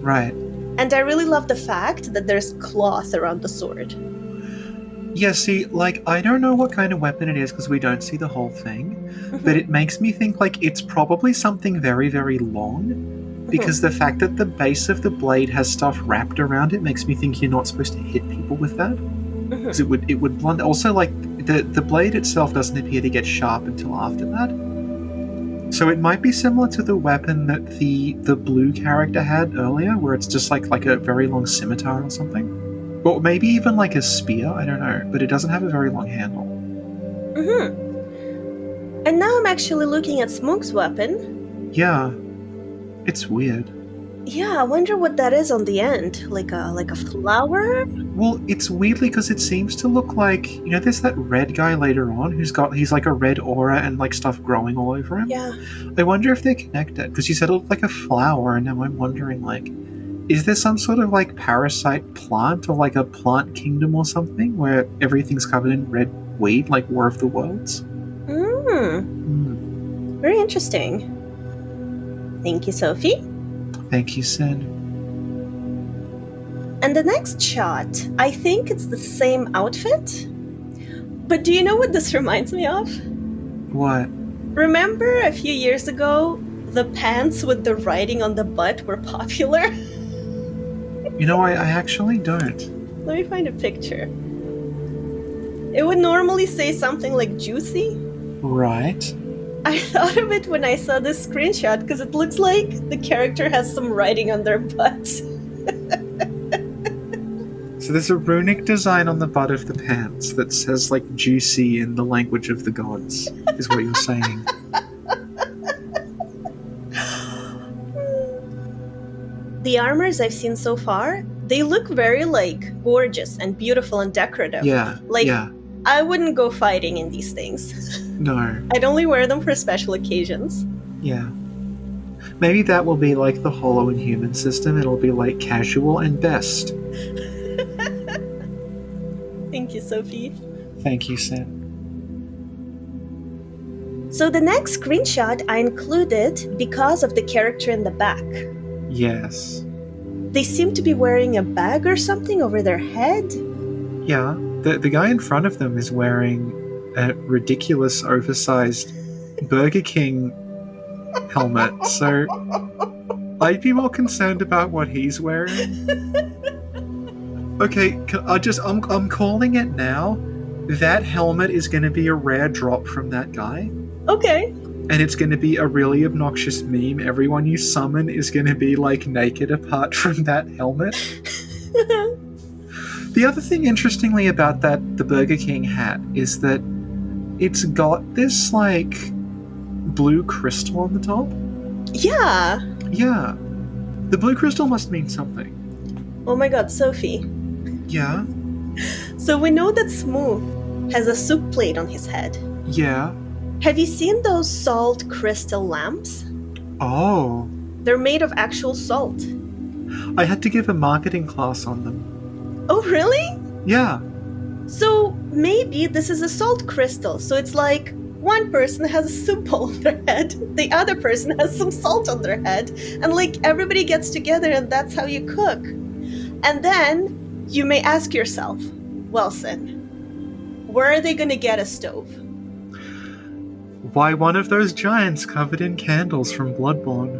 Right. And I really love the fact that there's cloth around the sword. Yeah, see, like, I don't know what kind of weapon it is because we don't see the whole thing, but it makes me think, like, it's probably something very, very long, because the fact that the base of the blade has stuff wrapped around it makes me think you're not supposed to hit people with that, because it would blunt. Also, like, the blade itself doesn't appear to get sharp until after that. So it might be similar to the weapon that the blue character had earlier, where it's just like a very long scimitar or something. Or maybe even like a spear, I don't know, but it doesn't have a very long handle. And now I'm actually looking at Smoke's weapon. Yeah. It's weird. Yeah, I wonder what that is on the end. Like a flower? Well, it's weirdly because it seems to look like, you know, there's that red guy later on he's like a red aura and like stuff growing all over him. Yeah. I wonder if they're connected, because you said it looked like a flower, and now I'm wondering, like, is there some sort of like parasite plant or like a plant kingdom or something where everything's covered in red weed, like War of the Worlds? Very interesting. Thank you, Sophie. Thank you, Sid. And the next shot, I think it's the same outfit. But do you know what this reminds me of? What? Remember a few years ago, the pants with the writing on the butt were popular? You know, I actually don't. Let me find a picture. It would normally say something like juicy. Right. I thought of it when I saw this screenshot because it looks like the character has some writing on their butt. So there's a runic design on the butt of the pants that says, like, juicy in the language of the gods, is what you're saying. The armors I've seen so far, they look very, like, gorgeous and beautiful and decorative. Yeah, like, yeah. I wouldn't go fighting in these things. No. I'd only wear them for special occasions. Yeah. Maybe that will be like the Hollow Inhuman system. It'll be like casual and best. Thank you, Sophie. Thank you, Sid. So the next screenshot I included because of the character in the back. Yes. They seem to be wearing a bag or something over their head. Yeah. The guy in front of them is wearing a ridiculous, oversized Burger King helmet, so I'd be more concerned about what he's wearing. Okay, I'm calling it now. That helmet is going to be a rare drop from that guy. Okay. And it's going to be a really obnoxious meme. Everyone you summon is going to be, like, naked apart from that helmet. The other thing, interestingly, about the Burger King hat is that it's got this, like, blue crystal on the top. Yeah. Yeah. The blue crystal must mean something. Oh my god, Sophie. Yeah? So we know that Smooth has a soup plate on his head. Yeah. Have you seen those salt crystal lamps? Oh. They're made of actual salt. I had to give a marketing class on them. Oh, really? Yeah. So maybe this is a salt crystal. So it's like one person has a soup bowl on their head, the other person has some salt on their head, and like everybody gets together and that's how you cook. And then you may ask yourself, Wilson, where are they going to get a stove? Why, one of those giants covered in candles from Bloodborne.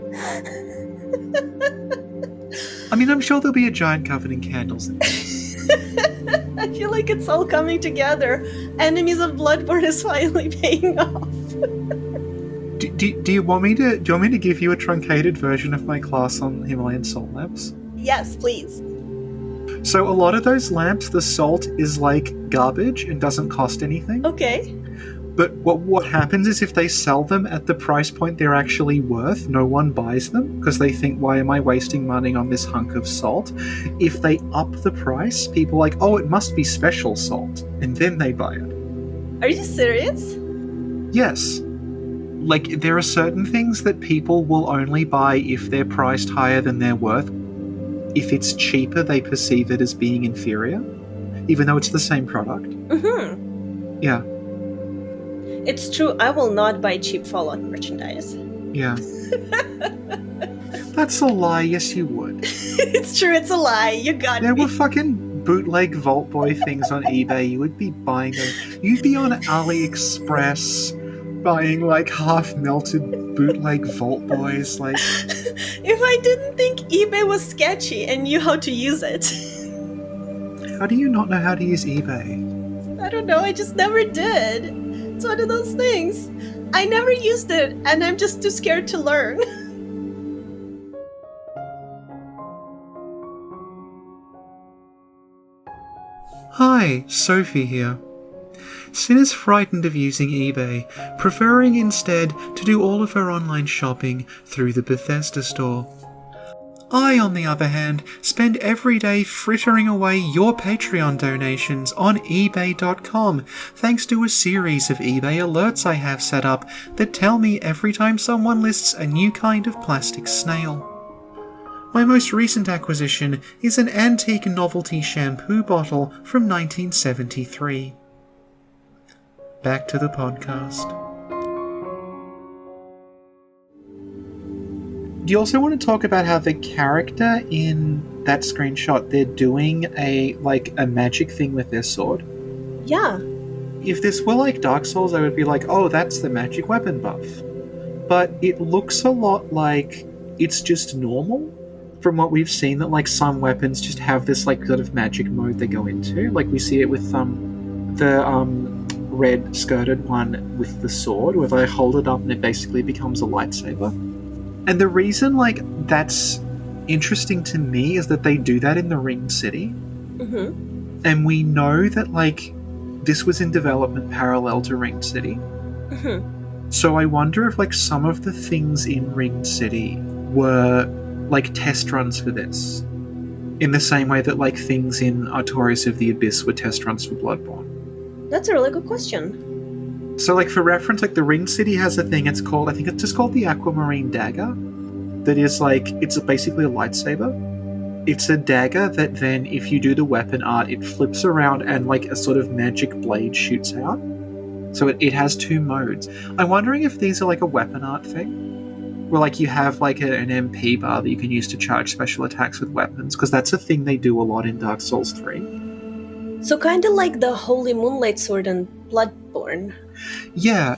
I mean, I'm sure there'll be a giant covered in candles in I feel like it's all coming together. Enemies of Bloodborne is finally paying off. Do you want me to give you a truncated version of my class on Himalayan salt lamps? Yes, please. So a lot of those lamps, the salt is like garbage and doesn't cost anything. Okay. But what happens is if they sell them at the price point they're actually worth, no one buys them because they think, why am I wasting money on this hunk of salt? If they up the price, people are like, oh, it must be special salt, and then they buy it. Are you serious? Yes. Like, there are certain things that people will only buy if they're priced higher than they're worth. If it's cheaper, they perceive it as being inferior, even though it's the same product. Mm-hmm. Yeah. It's true, I will not buy cheap Fallout merchandise. Yeah. That's a lie, yes you would. It's true, it's a lie. You got There me. were fucking bootleg Vault Boy things on eBay. You would be buying them. You'd be on AliExpress buying like half-melted bootleg Vault Boys. Like, If I didn't think eBay was sketchy and knew how to use it. how do you not know how to use eBay? I don't know, I just never did. It's one of those things. I never used it, and I'm just too scared to learn. Hi, Sophie here. Sin is frightened of using eBay, preferring instead to do all of her online shopping through the Bethesda store. I, on the other hand, spend every day frittering away your Patreon donations on eBay.com, thanks to a series of eBay alerts I have set up that tell me every time someone lists a new kind of plastic snail. My most recent acquisition is an antique novelty shampoo bottle from 1973. Back to the podcast. Do you also want to talk about how the character in that screenshot, they're doing a magic thing with their sword? Yeah. If this were like Dark Souls, I would be like, oh, that's the magic weapon buff. But it looks a lot like it's just normal from what we've seen, that like some weapons just have this like sort of magic mode they go into. Like we see it with the red skirted one with the sword, where they hold it up and it basically becomes a lightsaber. And the reason like that's interesting to me is that they do that in the Ringed City. Mm-hmm. And we know that like this was in development parallel to Ringed City. Mm-hmm. So I wonder if like some of the things in Ringed City were like test runs for this, in the same way that like things in Artorias of the Abyss were test runs for Bloodborne. That's a really good question. So like for reference, like the Ringed City has a thing, it's called, I think it's just called the Aquamarine Dagger, that is like, it's basically a lightsaber. It's a dagger that then, if you do the weapon art, it flips around and like a sort of magic blade shoots out. So it has two modes. I'm wondering if these are like a weapon art thing, where like you have like an MP bar that you can use to charge special attacks with weapons, because that's a thing they do a lot in Dark Souls 3. So kind of like the Holy Moonlight Sword in Bloodborne. Yeah.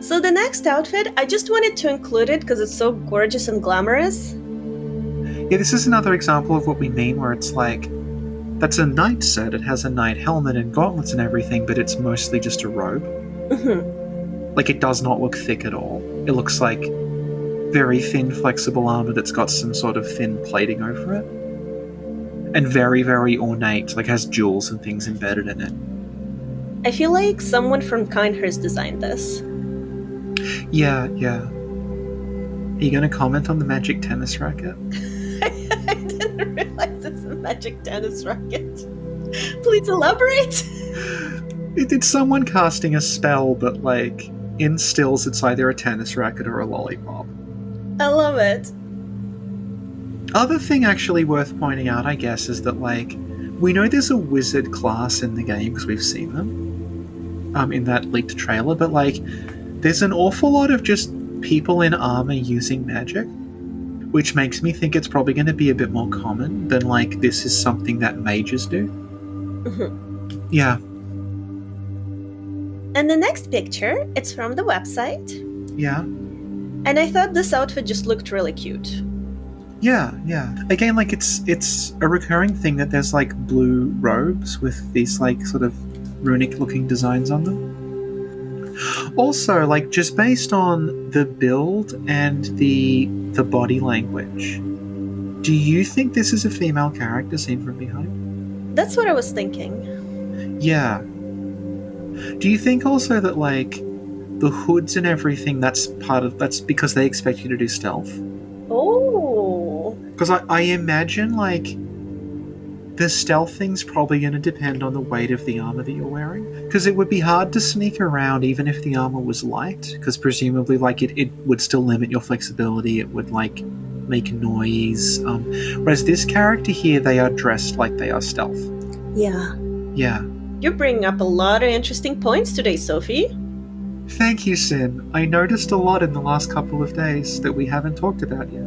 So the next outfit, I just wanted to include it because it's so gorgeous and glamorous. Yeah, this is another example of what we mean, where it's like, that's a knight set, it has a knight helmet and gauntlets and everything, but it's mostly just a robe. Mm-hmm. Like, it does not look thick at all. It looks like very thin, flexible armor that's got some sort of thin plating over it. And very, very ornate, like has jewels and things embedded in it. I feel like someone from Kindhurst designed this. Yeah. Are you going to comment on the magic tennis racket? I didn't realize it's a magic tennis racket. Please elaborate. It's someone casting a spell, but like in stills it's either a tennis racket or a lollipop. I love it. Other thing actually worth pointing out, I guess, is that like we know there's a wizard class in the game because we've seen them in that leaked trailer, but like there's an awful lot of just people in armor using magic, which makes me think it's probably going to be a bit more common than like this is something that mages do. Mm-hmm. Yeah. And the next picture, it's from the website. Yeah. And I thought this outfit just looked really cute. Yeah. Again, like it's a recurring thing that there's like blue robes with these like sort of runic-looking designs on them. Also, like just based on the build and the body language, do you think this is a female character seen from behind? That's what I was thinking. Yeah. Do you think also that, like, the hoods and everything, that's because they expect you to do stealth? Oh. Because I imagine, like, the stealth thing's probably going to depend on the weight of the armor that you're wearing. Because it would be hard to sneak around even if the armor was light, because presumably, like, it would still limit your flexibility. It would, like, make noise. Whereas this character here, they are dressed like they are stealth. Yeah. Yeah. You're bringing up a lot of interesting points today, Sophie. Thank you, Sin. I noticed a lot in the last couple of days that we haven't talked about yet.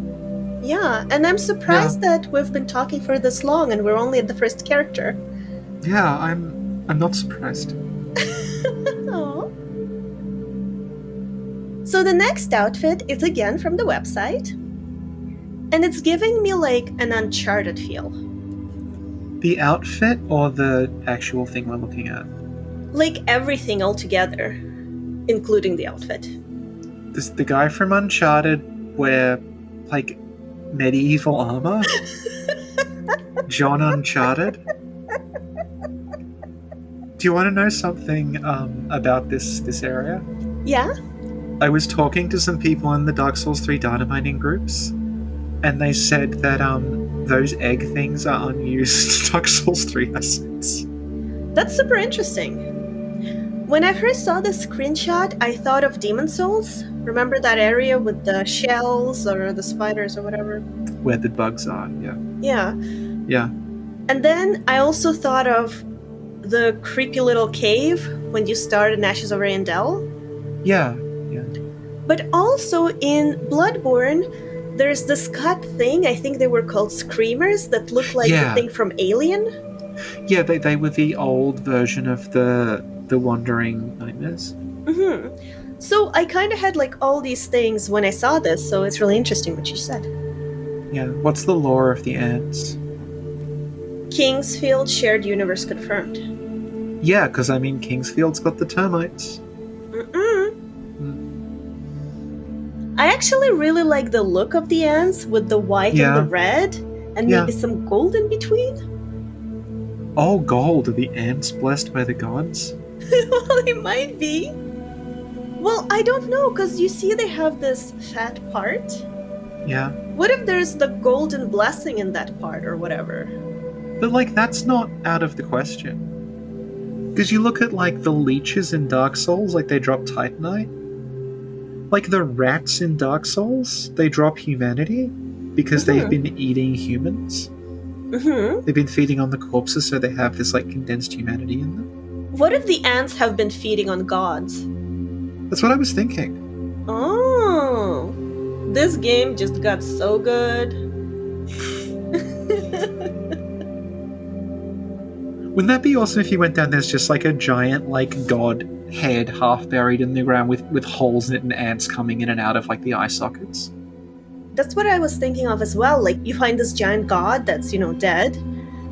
Yeah, and I'm surprised that we've been talking for this long and we're only at the first character. Yeah, I'm not surprised. Aw. So the next outfit is again from the website, and it's giving me like an Uncharted feel. The outfit or the actual thing we're looking at? Like everything all together, including the outfit. Does the guy from Uncharted wear, like, medieval armor? John Uncharted? Do you want to know something about this area? Yeah? I was talking to some people in the Dark Souls 3 data mining groups, and they said that those egg things are unused Dark Souls 3 assets. That's super interesting. When I first saw the screenshot, I thought of Demon Souls. Remember that area with the shells or the spiders or whatever? Where the bugs are, yeah. Yeah. Yeah. And then I also thought of the creepy little cave when you start in Ashes of Rayendell. Yeah. But also in Bloodborne, there's this cut thing, I think they were called Screamers, that look like the thing from Alien. Yeah, they were the old version of the Wandering Nightmares. Mm-hmm. So I kind of had like all these things when I saw this, so it's really interesting what you said. Yeah, what's the lore of the ants? Kingsfield shared universe confirmed. Yeah, because I mean Kingsfield's got the termites. I actually really like the look of the ants with the white and the red, and maybe some gold in between. Oh, gold! Are the ants blessed by the gods? Well, they might be. Well, I don't know, because you see they have this fat part. Yeah. What if there's the golden blessing in that part or whatever? But, like, that's not out of the question. Because you look at, like, the leeches in Dark Souls, like, they drop Titanite. Like, the rats in Dark Souls, they drop humanity because they've been eating humans. They've been feeding on the corpses, so they have this, like, condensed humanity in them. What if the ants have been feeding on gods? That's what I was thinking. Oh, this game just got so good. Wouldn't that be awesome if you went down there's just like a giant like god head half buried in the ground with holes in it and ants coming in and out of like the eye sockets? That's what I was thinking of as well. Like you find this giant god that's, dead.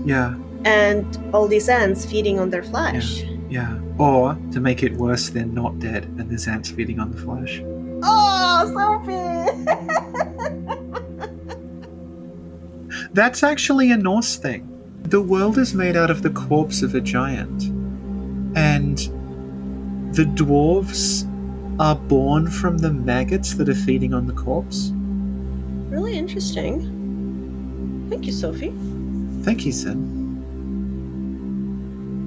Yeah. And all these ants feeding on their flesh. Yeah. Or, to make it worse, they're not dead and there's ants feeding on the flesh. Oh, Sophie! That's actually a Norse thing. The world is made out of the corpse of a giant. And the dwarves are born from the maggots that are feeding on the corpse. Really interesting. Thank you, Sophie. Thank you, Sin.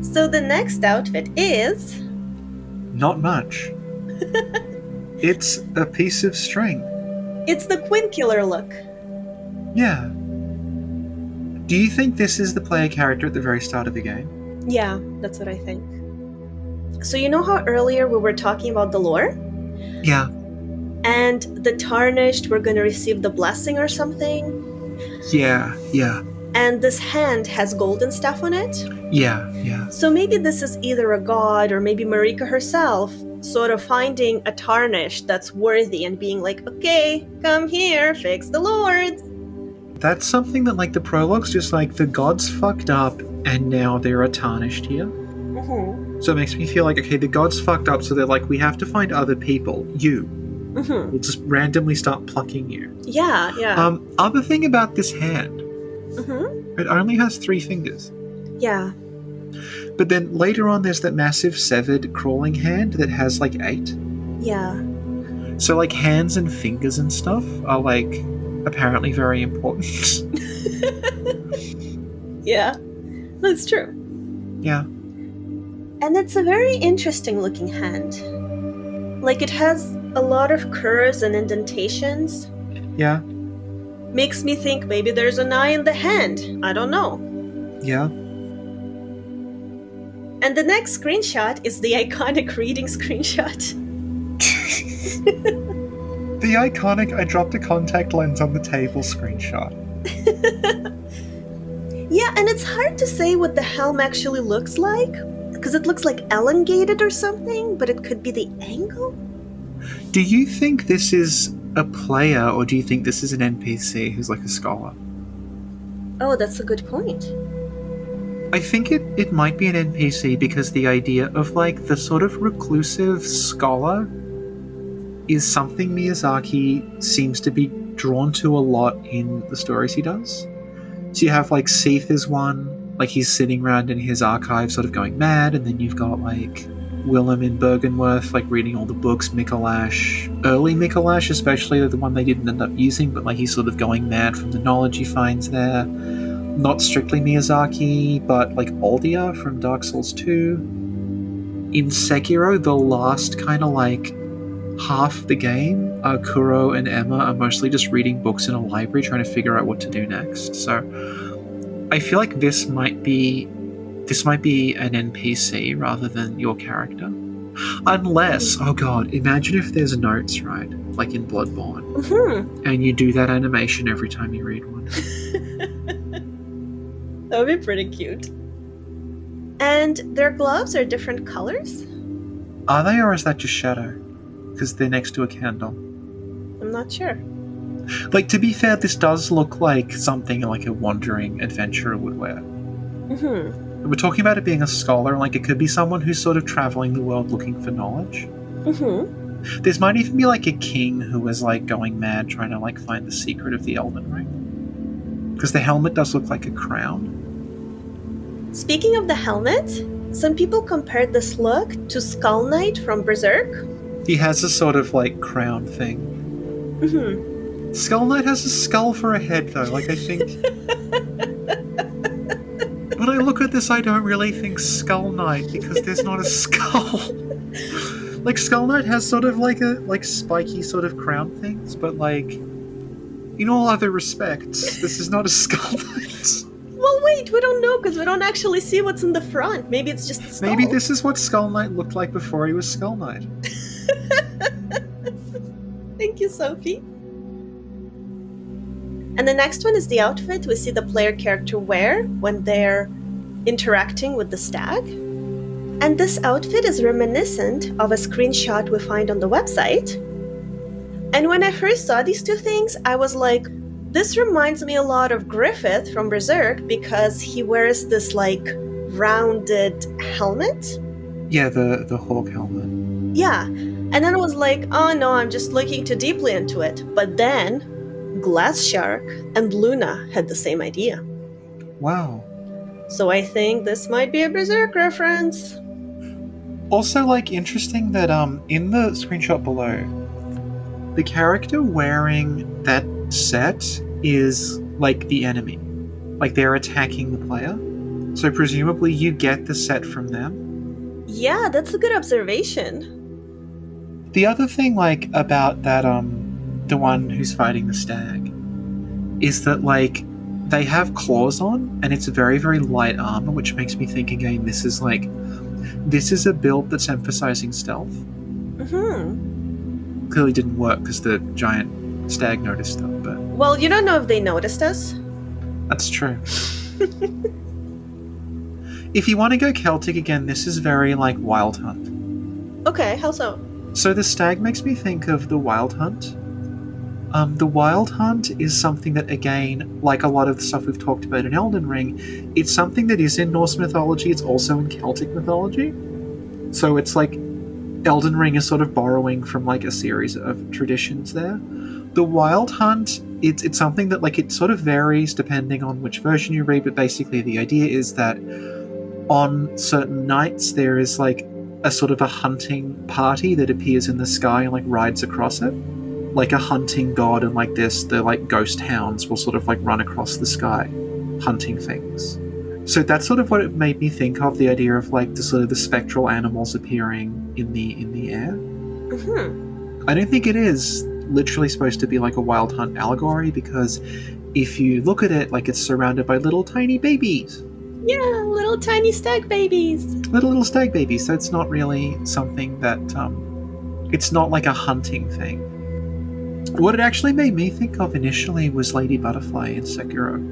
So the next outfit is... Not much. It's a piece of string. It's the Queen Killer look. Yeah. Do you think this is the player character at the very start of the game? Yeah, that's what I think. So you know how earlier we were talking about the lore? Yeah. And the Tarnished were going to receive the blessing or something? Yeah. And this hand has golden stuff on it? Yeah. So maybe this is either a god or maybe Marika herself sort of finding a Tarnished that's worthy and being like, okay, come here, fix the lords. That's something that, like, the prologue's just like, the gods fucked up, and now there are Tarnished here. Mm-hmm. So it makes me feel like, okay, the gods fucked up, so they're like, we have to find other people. You. Mm-hmm. We'll just randomly start plucking you. Yeah. Other thing about this hand. Mm-hmm. It only has 3 fingers. Yeah. But then later on, there's that massive severed crawling hand that has like 8. Yeah. So like hands and fingers and stuff are like apparently very important. Yeah, that's true. Yeah. And it's a very interesting looking hand. Like, it has a lot of curves and indentations. Yeah. Makes me think maybe there's an eye in the hand. I don't know. Yeah. And the next screenshot is the iconic reading screenshot. The iconic I dropped a contact lens on the table screenshot. Yeah, and it's hard to say what the helm actually looks like, because it looks like elongated or something, but it could be the angle? Do you think this is a player, or do you think this is an NPC who's like a scholar? Oh, that's a good point. I think it might be an NPC because the idea of like the sort of reclusive scholar is something Miyazaki seems to be drawn to a lot in the stories he does. So you have like Seath is one, like he's sitting around in his archive sort of going mad, and then you've got like Willem in Bergenworth, like reading all the books, Mikolash, early Mikolash, especially the one they didn't end up using, but like he's sort of going mad from the knowledge he finds there. Not strictly Miyazaki, but like Aldia from Dark Souls 2. In Sekiro, the last kind of like half the game, Kuro and Emma are mostly just reading books in a library trying to figure out what to do next. So I feel like this might be an NPC rather than your character. Unless, oh god, imagine if there's notes, right? Like in Bloodborne. Mm-hmm. And you do that animation every time you read one. That would be pretty cute. And their gloves are different colors? Are they, or is that just shadow? Because they're next to a candle. I'm not sure. Like, to be fair, this does look like something like a wandering adventurer would wear. Mm-hmm. We're talking about it being a scholar, like it could be someone who's sort of traveling the world looking for knowledge. Mm-hmm. This might even be like a king who was like going mad trying to like find the secret of the Elden Ring. Because the helmet does look like a crown. Speaking of the helmet, some people compared this look to Skull Knight from Berserk. He has a sort of like crown thing. Mm-hmm. Skull Knight has a skull for a head though, like I think... When I look at this, I don't really think Skull Knight because there's not a skull. Like Skull Knight has sort of like a spiky sort of crown things, but like in all other respects, this is not a Skull Knight. Well, wait, we don't know because we don't actually see what's in the front. Maybe it's just a skull. Maybe this is what Skull Knight looked like before he was Skull Knight. Thank you, Sophie. And the next one is the outfit we see the player character wear when they're interacting with the stag. And this outfit is reminiscent of a screenshot we find on the website. And when I first saw these two things, I was like, this reminds me a lot of Griffith from Berserk because he wears this like rounded helmet. Yeah, the hawk helmet. Yeah. And then I was like, oh no, I'm just looking too deeply into it. But then Glass Shark and Luna had the same idea. Wow. So I think this might be a Berserk reference. Also, like, interesting that in the screenshot below, the character wearing that set is like the enemy. Like they're attacking the player. So presumably you get the set from them. Yeah, that's a good observation. The other thing, like, about that, the one who's fighting the stag, is that, like, they have claws on, and it's very, very light armor, which makes me think, again, this is a build that's emphasizing stealth. Mm-hmm. Clearly didn't work, because the giant stag noticed them, but... Well, you don't know if they noticed us. That's true. If you want to go Celtic again, this is very, like, Wild Hunt. Okay, how so? So the stag makes me think of the Wild Hunt. The Wild Hunt is something that, again, like a lot of the stuff we've talked about in Elden Ring, it's something that is in Norse mythology, it's also in Celtic mythology. So it's like Elden Ring is sort of borrowing from like a series of traditions there. The Wild Hunt, it's something that like it sort of varies depending on which version you read, but basically the idea is that on certain nights there is like a sort of a hunting party that appears in the sky and like rides across it, like a hunting god, and like this, the like ghost hounds will sort of like run across the sky, hunting things. So that's sort of what it made me think of, the idea of like the sort of the spectral animals appearing in the air. Mm-hmm. I don't think it is literally supposed to be like a wild hunt allegory, because if you look at it, like it's surrounded by little tiny babies. Yeah, little tiny stag babies. Little stag babies, so it's not really something that, it's not like a hunting thing. What it actually made me think of initially was Lady Butterfly in Sekiro.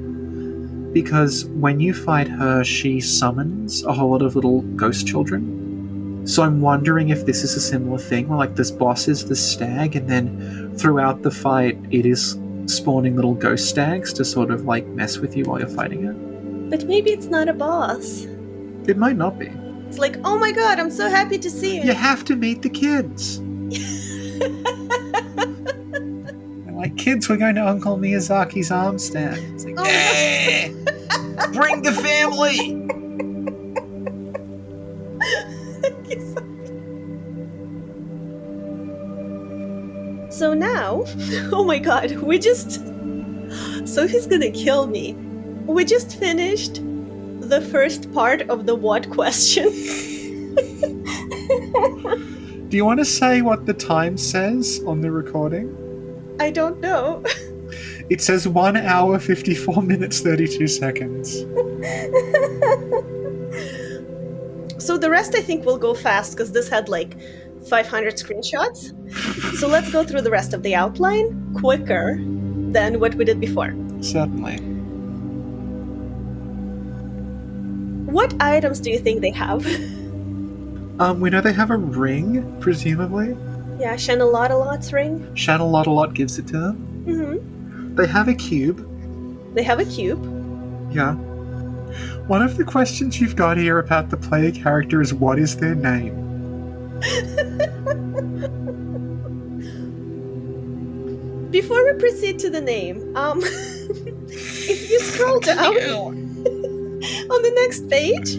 Because when you fight her, she summons a whole lot of little ghost children. So I'm wondering if this is a similar thing, where like this boss is the stag, and then throughout the fight it is spawning little ghost stags to sort of like mess with you while you're fighting it. But maybe it's not a boss. It might not be. It's like, oh my god, I'm so happy to see you. You have to meet the kids. They're like, kids, we're going to Uncle Miyazaki's arm stand. It's like, bring the family. So now, oh my god, Sophie's gonna kill me. We just finished the first part of the what question. Do you want to say what the time says on the recording? I don't know. It says 1 hour, 54 minutes, 32 seconds. So the rest I think will go fast, because this had like 500 screenshots. So let's go through the rest of the outline quicker than what we did before. Certainly. What items do you think they have? We know they have a ring, presumably. Yeah, Shanalottealot's ring. Shanalottealot gives it to them. Mm-hmm. They have a cube. They have a cube. Yeah. One of the questions you've got here about the player character is, what is their name? Before we proceed to the name, if you scroll down on the next page,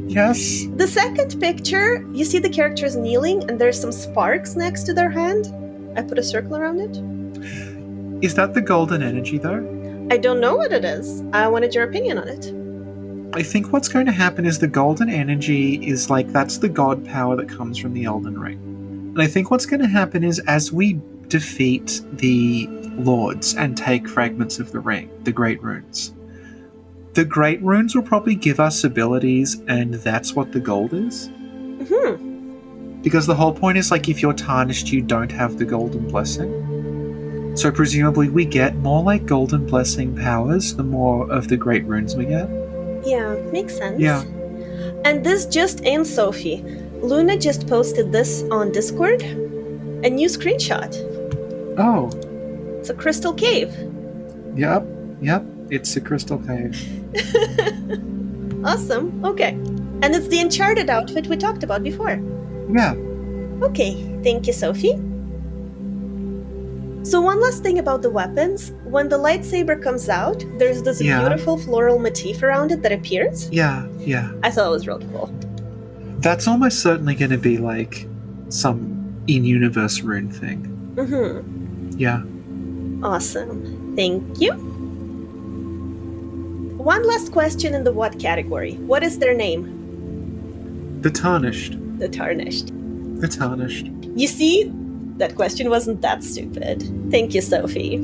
Yes. the second picture, you see the characters kneeling and there's some sparks next to their hand. I put a circle around it. Is that the golden energy, though? I don't know what it is. I wanted your opinion on it. I think what's going to happen is the golden energy is like, that's the god power that comes from the Elden Ring. And I think what's going to happen is, as we defeat the lords and take fragments of the ring, the great runes will probably give us abilities, and that's what the gold is. Mm-hmm. Because the whole point is, like, if you're tarnished, you don't have the golden blessing. So presumably we get more like golden blessing powers the more of the great runes we get. Yeah, makes sense. Yeah. And this just in, Sophie. Luna just posted this on Discord. A new screenshot. Oh. It's a crystal cave. Yep. It's a crystal cave. Awesome. Okay. And it's the Uncharted outfit we talked about before. Yeah. Okay. Thank you, Sophie. So one last thing about the weapons. When the lightsaber comes out, there's this beautiful floral motif around it that appears. Yeah. I thought it was really cool. That's almost certainly going to be like some in-universe rune thing. Mm-hmm. Yeah. Awesome. Thank you. One last question in the what category. What is their name? The Tarnished. The Tarnished. The Tarnished. You see, that question wasn't that stupid. Thank you, Sophie.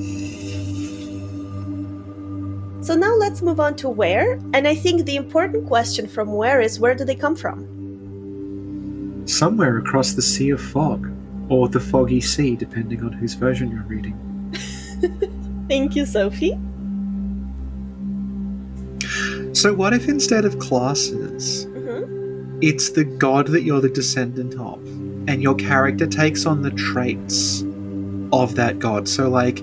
So now let's move on to where, and I think the important question from where is, where do they come from? Somewhere across the Sea of Fog, or the Foggy Sea, depending on whose version you're reading. Thank you, Sophie. So what if instead of classes, it's the god that you're the descendant of, and your character takes on the traits of that god? So like,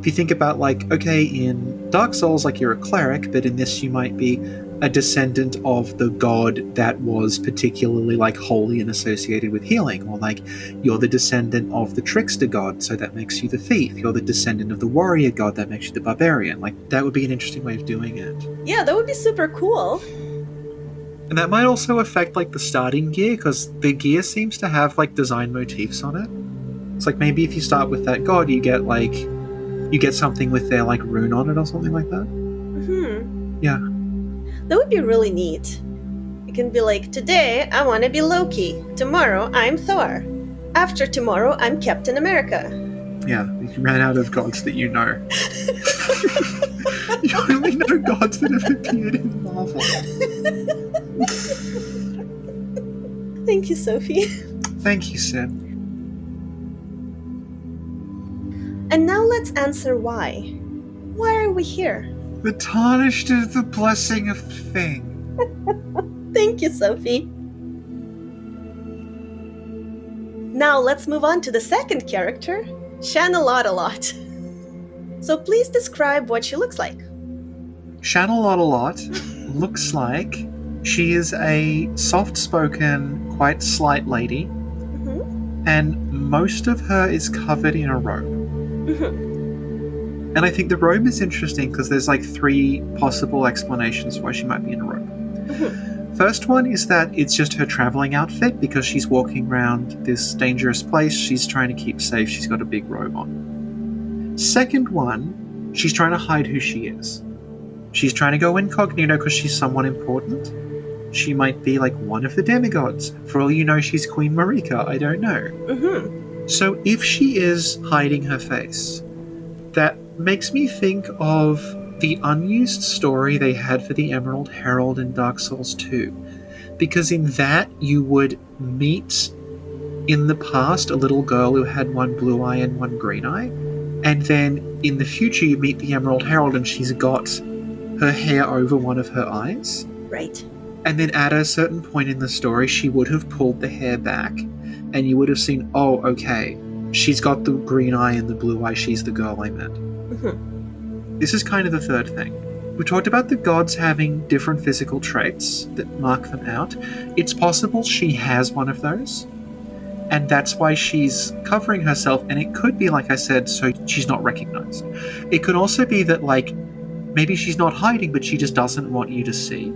if you think about like, okay, in Dark Souls, like you're a cleric, but in this you might be a descendant of the god that was particularly like holy and associated with healing, or like you're the descendant of the trickster god, so that makes you the thief. You're the descendant of the warrior god, that makes you the barbarian. Like, that would be an interesting way of doing it. Yeah, that would be super cool. And that might also affect, like, the starting gear, because the gear seems to have, like, design motifs on it. It's like maybe if you start with that god, you get something with their, like, rune on it or something like that. Yeah. That would be really neat. It can be like, today I want to be Loki. Tomorrow I'm Thor. After tomorrow I'm Captain America. Yeah, you ran out of gods that you know. You only know gods that have appeared in Marvel. Thank you, Sophie. Thank you, Sid. And now let's answer why. Why are we here? The tarnished is the blessing of the thing. Thank you, Sophie. Now let's move on to the second character, Shanalottealot. So please describe what she looks like. Shanalottealot looks like she is a soft-spoken, quite slight lady, and most of her is covered in a robe. And I think the robe is interesting because there's like 3 possible explanations why she might be in a robe. First one is that it's just her traveling outfit because she's walking around this dangerous place. She's trying to keep safe. She's got a big robe on. Second one, she's trying to hide who she is. She's trying to go incognito because she's someone important. She might be like one of the demigods. For all you know, she's Queen Marika. I don't know. So if she is hiding her face, that makes me think of the unused story they had for the Emerald Herald in Dark Souls 2. Because in that, you would meet, in the past, a little girl who had one blue eye and one green eye. And then, in the future, you meet the Emerald Herald and she's got her hair over one of her eyes. Right. And then at a certain point in the story, she would have pulled the hair back. And you would have seen, oh, okay, she's got the green eye and the blue eye, she's the girl I met. This is kind of the third thing. We talked about the gods having different physical traits that mark them out. It's possible she has one of those, and that's why she's covering herself, and it could be, like I said, so she's not recognized. It could also be that, like, maybe she's not hiding, but she just doesn't want you to see.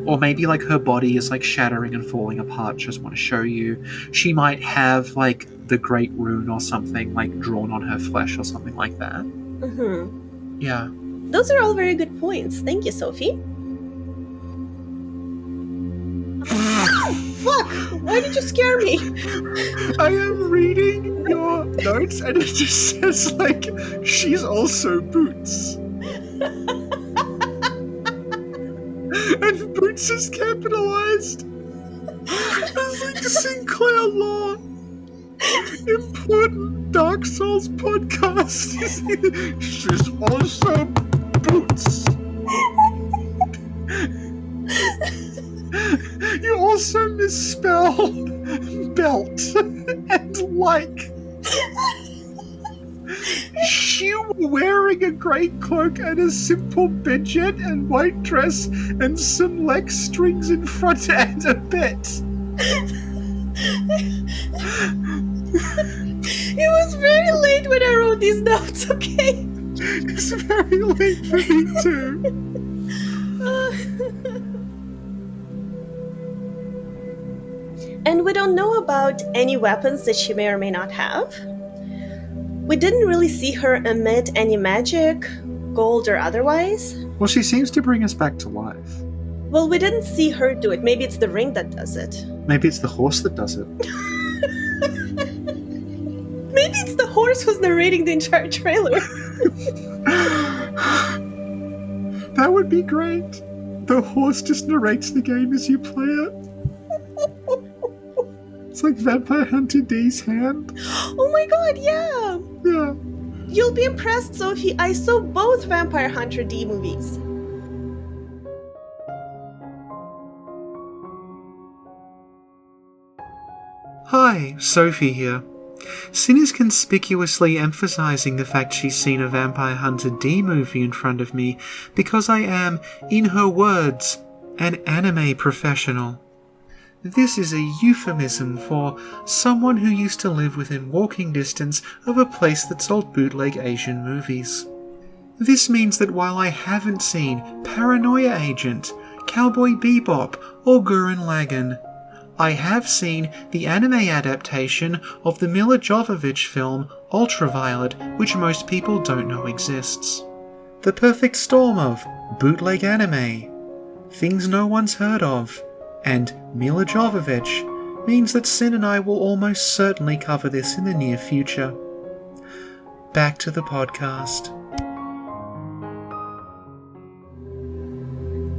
Or maybe, like, her body is, like, shattering and falling apart, she doesn't want to show you. She might have, like, the Great Rune or something, like, drawn on her flesh or something like that. Yeah. Those are all very good points. Thank you, Sophie. Fuck! Why did you scare me? I am reading your notes and it just says, like, she's also Boots. And Boots is capitalized. It's like Sinclair law. Important Dark Souls podcast. She's also Boots. You also misspell belt and like. She wearing a grey cloak and a simple bedjet and white dress and some leg strings in front and a bit. It was very late when I wrote these notes, okay? It's very late for me too. And we don't know about any weapons that she may or may not have. We didn't really see her emit any magic, gold or otherwise. Well, she seems to bring us back to life. Well, we didn't see her do it. Maybe it's the ring that does it. Maybe it's the horse that does it. Maybe it's the horse who's narrating the entire trailer. That would be great. The horse just narrates the game as you play it. It's like Vampire Hunter D's hand. Oh my god, yeah! Yeah. You'll be impressed, Sophie. I saw both Vampire Hunter D movies. Hi, Sophie here. Sin is conspicuously emphasizing the fact she's seen a Vampire Hunter D movie in front of me because I am, in her words, an anime professional. This is a euphemism for someone who used to live within walking distance of a place that sold bootleg Asian movies. This means that while I haven't seen Paranoia Agent, Cowboy Bebop, or Gurren Lagann. I have seen the anime adaptation of the Mila Jovovich film Ultraviolet, which most people don't know exists. The perfect storm of bootleg anime, things no one's heard of, and Mila Jovovich means that Sin and I will almost certainly cover this in the near future. Back to the podcast.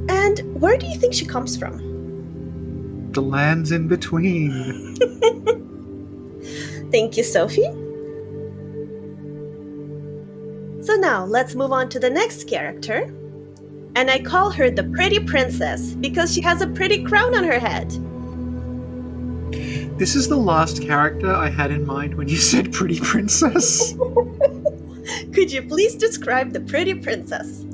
And where do you think she comes from? The lands in between. Thank you, Sophie. So now, let's move on to the next character. And I call her the Pretty Princess because she has a pretty crown on her head. This is the last character I had in mind when you said Pretty Princess. Could you please describe the Pretty Princess?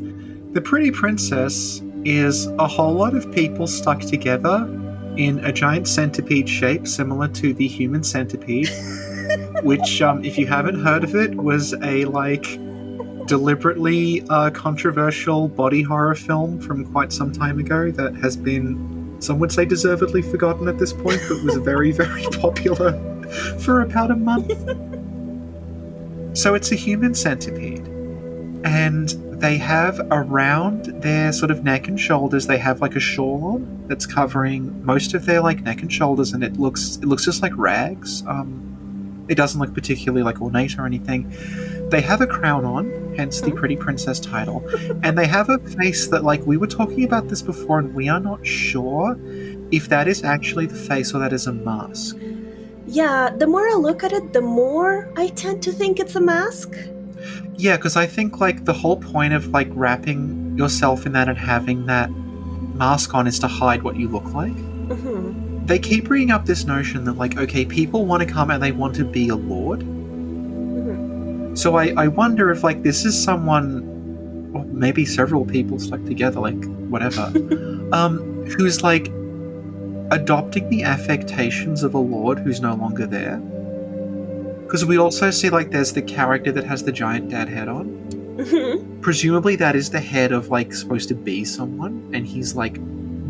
The Pretty Princess is a whole lot of people stuck together in a giant centipede shape similar to the human centipede, which, if you haven't heard of it, was a, deliberately controversial body horror film from quite some time ago that has been, some would say deservedly forgotten at this point, but was very, very popular for about a month. So it's a human centipede, and they have around their sort of neck and shoulders, they have a shawl on that's covering most of their neck and shoulders, and it looks just like rags. It doesn't look particularly ornate or anything. They have a crown on, hence the Pretty Princess title, and they have a face that, we were talking about this before, and we are not sure if that is actually the face or that is a mask. Yeah, the more I look at it, the more I tend to think it's a mask. Yeah, because I think, the whole point of, wrapping yourself in that and having that mask on is to hide what you look like. Mm-hmm. They keep bringing up this notion that, okay, people want to come and they want to be a lord. Mm-hmm. So I wonder if, this is someone, or maybe several people stuck together, whatever, who's, adopting the affectations of a lord who's no longer there. Because we also see, there's the character that has the giant dad head on. Mm-hmm. Presumably that is the head of, supposed to be someone, and he's,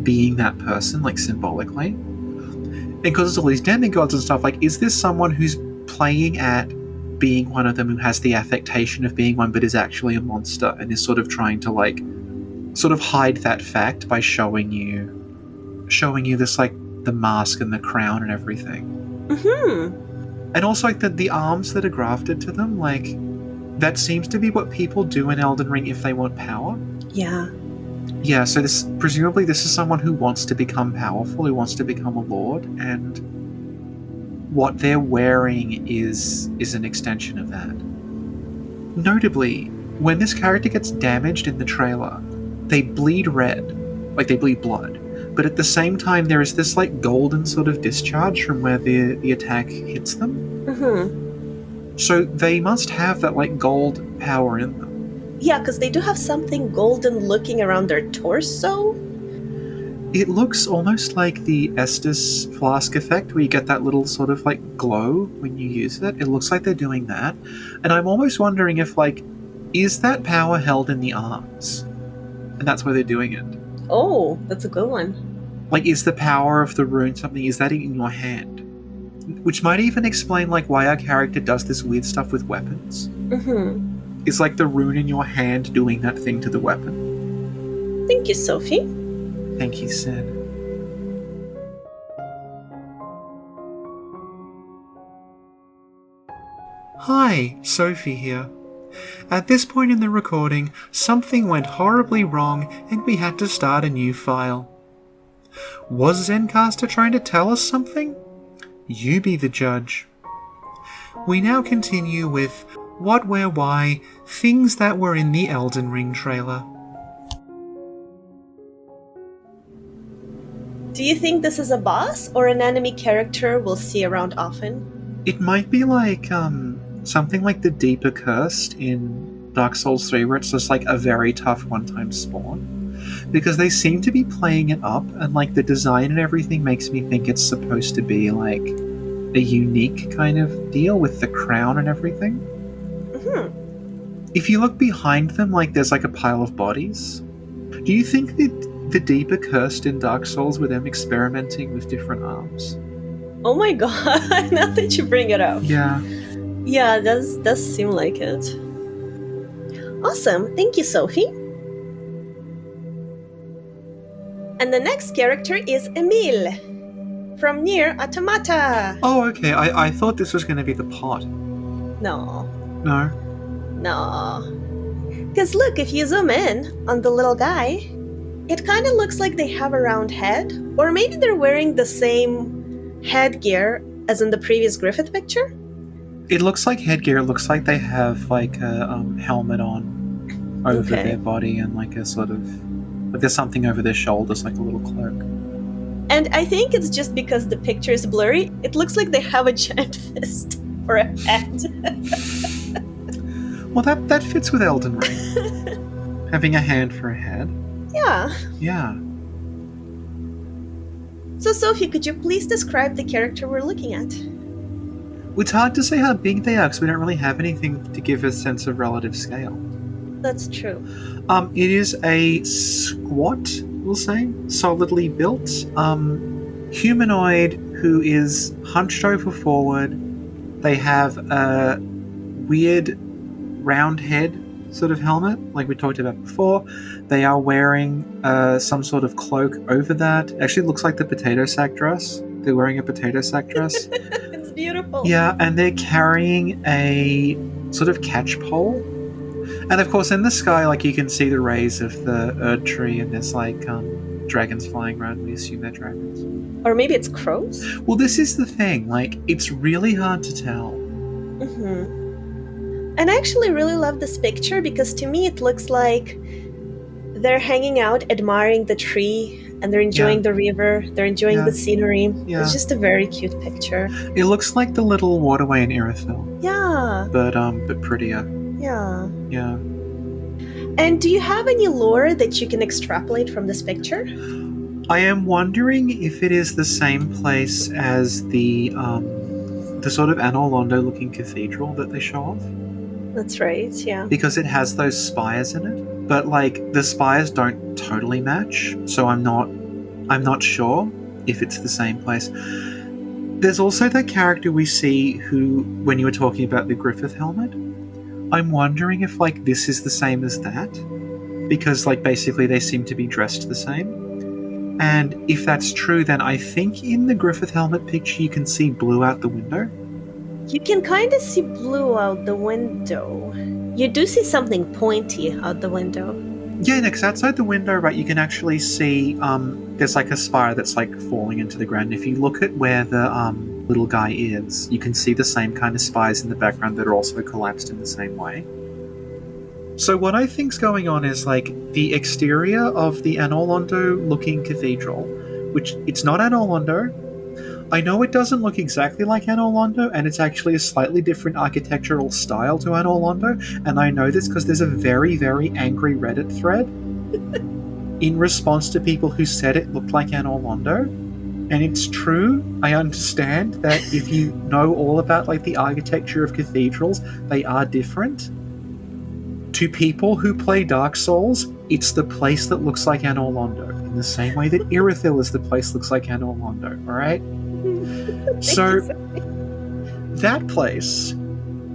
being that person, symbolically. And because it's all these demigods and stuff, is this someone who's playing at being one of them, who has the affectation of being one, but is actually a monster, and is sort of trying to, hide that fact by showing you this, the mask and the crown and everything. Mm-hmm. And also, the arms that are grafted to them, that seems to be what people do in Elden Ring if they want power. Yeah. Yeah, so presumably this is someone who wants to become powerful, who wants to become a lord, and what they're wearing is an extension of that. Notably, when this character gets damaged in the trailer, they bleed red, they bleed blood. But at the same time, there is this golden sort of discharge from where the attack hits them. Mm-hmm. So they must have that gold power in them. Yeah, because they do have something golden looking around their torso. It looks almost like the Estus flask effect, where you get that little sort of glow when you use it. It looks like they're doing that. And I'm almost wondering if is that power held in the arms? And that's where they're doing it. Oh, that's a good one. Is the power of the rune something, is that in your hand? Which might even explain why our character does this weird stuff with weapons. Mm-hmm. Is the rune in your hand doing that thing to the weapon? Thank you, Sophie. Thank you, Sid. Hi, Sophie here. At this point in the recording, something went horribly wrong and we had to start a new file. Was Zencastr trying to tell us something? You be the judge. We now continue with What, Where, Why, things that were in the Elden Ring trailer. Do you think this is a boss or an enemy character we'll see around often? It might be something like the Deeper Cursed in Dark Souls 3, where it's just a very tough one-time spawn. Because they seem to be playing it up, and the design and everything makes me think it's supposed to be a unique kind of deal with the crown and everything. Mm-hmm. If you look behind them, there's a pile of bodies. Do you think that the deeper cursed in Dark Souls with them experimenting with different arms. Oh my god, now that you bring it up. Yeah. Yeah, it does seem like it. Awesome, thank you, Sophie. And the next character is Emile from Nier Automata. Oh, okay. I thought this was going to be the pot. No. No. Because look, if you zoom in on the little guy, it kind of looks like they have a round head, or maybe they're wearing the same headgear as in the previous Griffith picture. It looks like headgear. It looks like they have like a helmet on over their body and like a sort of like there's something over their shoulders, like a little cloak. And I think it's just because the picture is blurry. It looks like they have a giant fist for a head. Well, that fits with Elden Ring. Having a hand for a head. Yeah. So, Sophie, could you please describe the character we're looking at? It's hard to say how big they are because we don't really have anything to give a sense of relative scale. That's true. It is a squat, we'll say, solidly built humanoid who is hunched over forward. They have a weird round head sort of helmet, like we talked about before. They are wearing some sort of cloak over that. Actually, it looks like the potato sack dress. They're wearing a potato sack dress. It's beautiful. Yeah, and they're carrying a sort of catch pole. And of course, in the sky, like you can see the rays of the Erd tree, and there's like dragons flying around. We assume they're dragons. Or maybe it's crows? Well, this is the thing. Like, it's really hard to tell. Mm-hmm. And I actually really love this picture because to me it looks like they're hanging out, admiring the tree, and they're enjoying the river, they're enjoying the scenery. Yeah. It's just a very cute picture. It looks like the little waterway in Irithyll. Yeah. But prettier. Yeah. Yeah. And do you have any lore that you can extrapolate from this picture? I am wondering if it is the same place as the sort of Anor Londo looking cathedral that they show off. That's right, yeah. Because it has those spires in it. But like the spires don't totally match, so I'm not sure if it's the same place. There's also that character we see who, when you were talking about the Griffith helmet, I'm wondering if like this is the same as that. Because like basically they seem to be dressed the same. And if that's true, then I think in the Griffith helmet picture you can see blue out the window. You can kind of see blue out the window. You do see something pointy out the window. Yeah, because outside the window, right, you can actually see there's like a spire that's like falling into the ground. If you look at where the little guy is, you can see the same kind of spires in the background that are also collapsed in the same way. So what I think's going on is like the exterior of the Anor Londo looking cathedral, which it's not Anor Londo. I know it doesn't look exactly like Anor Londo, and it's actually a slightly different architectural style to Anor Londo, and I know this because there's a very, very angry Reddit thread in response to people who said it looked like Anor Londo. And it's true, I understand that if you know all about like the architecture of cathedrals, they are different. To people who play Dark Souls, it's the place that looks like Anor Londo, in the same way that Irithyll is the place that looks like Anor Londo, alright? So, that place,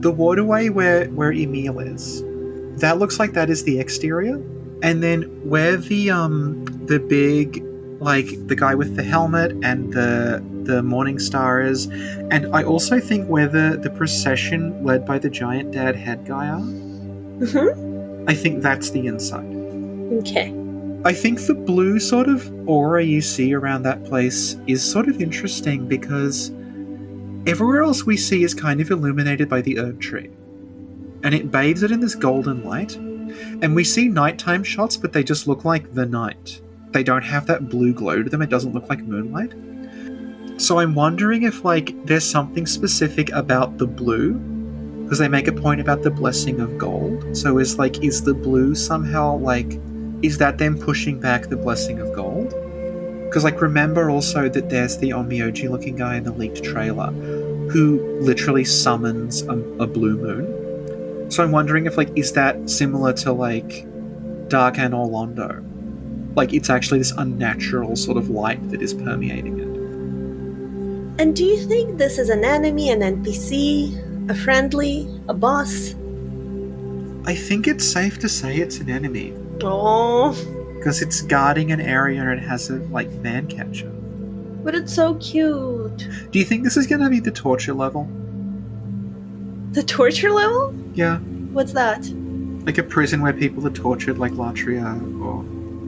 the waterway where Emile is, that looks like that is the exterior. And then where the big, like, the guy with the helmet and the Morning Star is, and I also think where the procession led by the giant dad head guy are, I think that's the inside. Okay. I think the blue sort of aura you see around that place is sort of interesting because everywhere else we see is kind of illuminated by the Erd tree. And it bathes it in this golden light. And we see nighttime shots, but they just look like the night. They don't have that blue glow to them. It doesn't look like moonlight. So I'm wondering if, like, there's something specific about the blue, because they make a point about the blessing of gold. So is the blue somehow, like, is that them pushing back the blessing of gold? Because, like, remember also that there's the Onmyoji-looking guy in the leaked trailer who literally summons a blue moon. So I'm wondering if, like, is that similar to, like, Dark Anor Londo? Like, it's actually this unnatural sort of light that is permeating it. And do you think this is an enemy, an NPC, a friendly, a boss? I think it's safe to say it's an enemy. Oh, Because it's guarding an area and it has a, like, man catcher. but it's so cute. Do you think this is going to be the torture level? The torture level? Yeah. What's that? Like a prison where people are tortured like Latria or...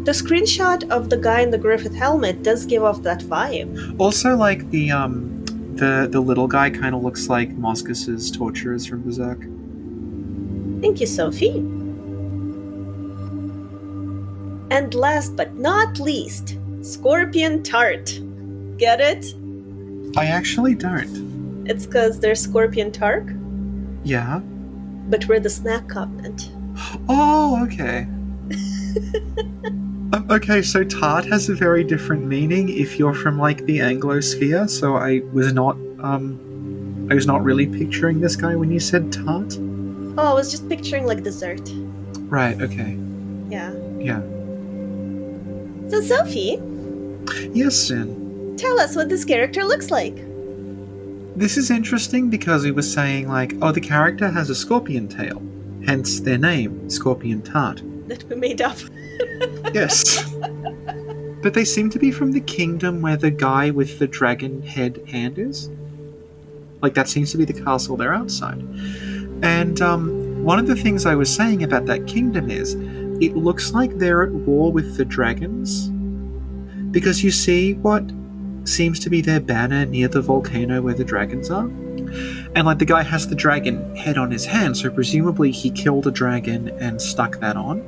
The screenshot of the guy in the Griffith helmet does give off that vibe. Also, like, the little guy kind of looks like Moscus's torturers from Berserk. Thank you, Sophie. And last but not least, Scorpion Tart. Get it? I actually don't. It's because they're Scorpion Tark, Yeah? but we're the snack comment. Oh, okay. Okay, so tart has a very different meaning if you're from, like, the Anglosphere, so I was not really picturing this guy when you said tart. Oh, I was just picturing like dessert. Right, okay. Yeah. Yeah. So Sophie, Yes, Sin. tell us what this character looks like. This is interesting because we were saying, like, oh, the character has a scorpion tail, hence their name, Scorpion Tart. That we made up. Yes. But they seem to be from the kingdom where the guy with the dragon head hand is. Like, that seems to be the castle they're outside. And one of the things I was saying about that kingdom is, it looks like they're at war with the dragons. Because you see what seems to be their banner near the volcano where the dragons are? And, like, the guy has the dragon head on his hand, so presumably he killed a dragon and stuck that on.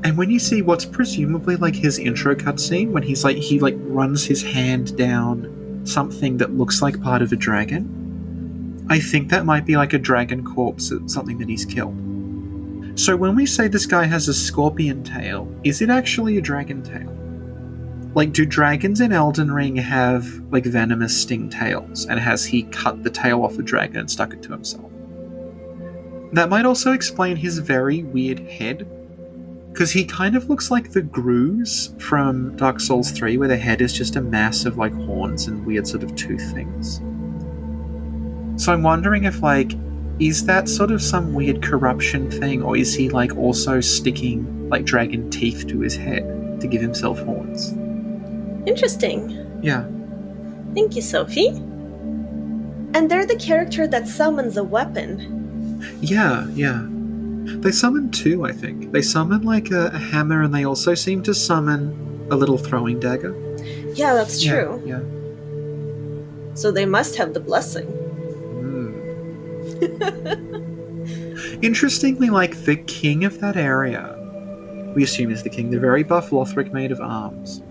And when you see what's presumably, like, his intro cutscene, when he runs his hand down something that looks like part of a dragon, I think that might be like a dragon corpse or something that he's killed. So when we say this guy has a scorpion tail, is it actually a dragon tail? Like, do dragons in Elden Ring have, like, venomous sting tails, and has he cut the tail off a dragon and stuck it to himself? That might also explain his very weird head, because he kind of looks like the Grooves from Dark Souls 3, where the head is just a mass of, like, horns and weird sort of tooth things. So I'm wondering if, like, is that sort of some weird corruption thing, or is he, like, also sticking, like, dragon teeth to his head to give himself horns? Interesting. Yeah. Thank you, Sophie. And they're the character that summons a weapon. Yeah. They summon two, I think. They summon, like, a hammer, and they also seem to summon a little throwing dagger. Yeah, that's true. Yeah. So they must have the blessing. Interestingly, like, the king of that area, we assume is the king, the very buff Lothric made of arms.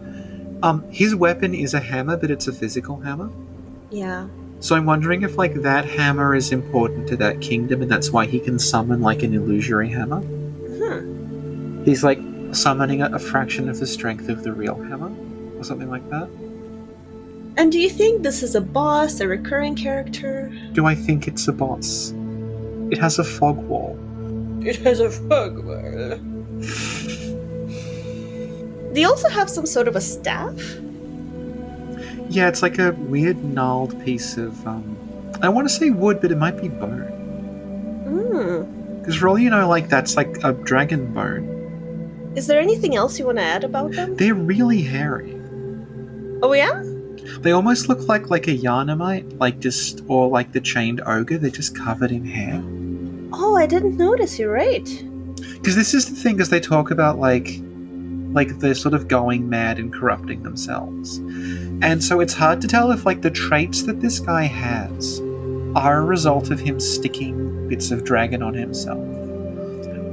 His weapon is a hammer, but it's a physical hammer. Yeah. So I'm wondering if, like, that hammer is important to that kingdom, and that's why he can summon, like, an illusory hammer. He's, like, summoning a fraction of the strength of the real hammer, or something like that. And do you think this is a boss, a recurring character? Do I think it's a boss? It has a fog wall. It has a fog wall. They also have some sort of a staff? Yeah, it's like a weird gnarled piece of, I want to say wood, but it might be bone. Because for all you know, like, that's like a dragon bone. Is there anything else you want to add about them? They're really hairy. Oh yeah? They almost look like a Yarnamite, or like the chained ogre. They're just covered in hair. Oh, I didn't notice, you're right. Because this is the thing, because they talk about, like they're sort of going mad and corrupting themselves. And so it's hard to tell if, like, the traits that this guy has are a result of him sticking bits of dragon on himself.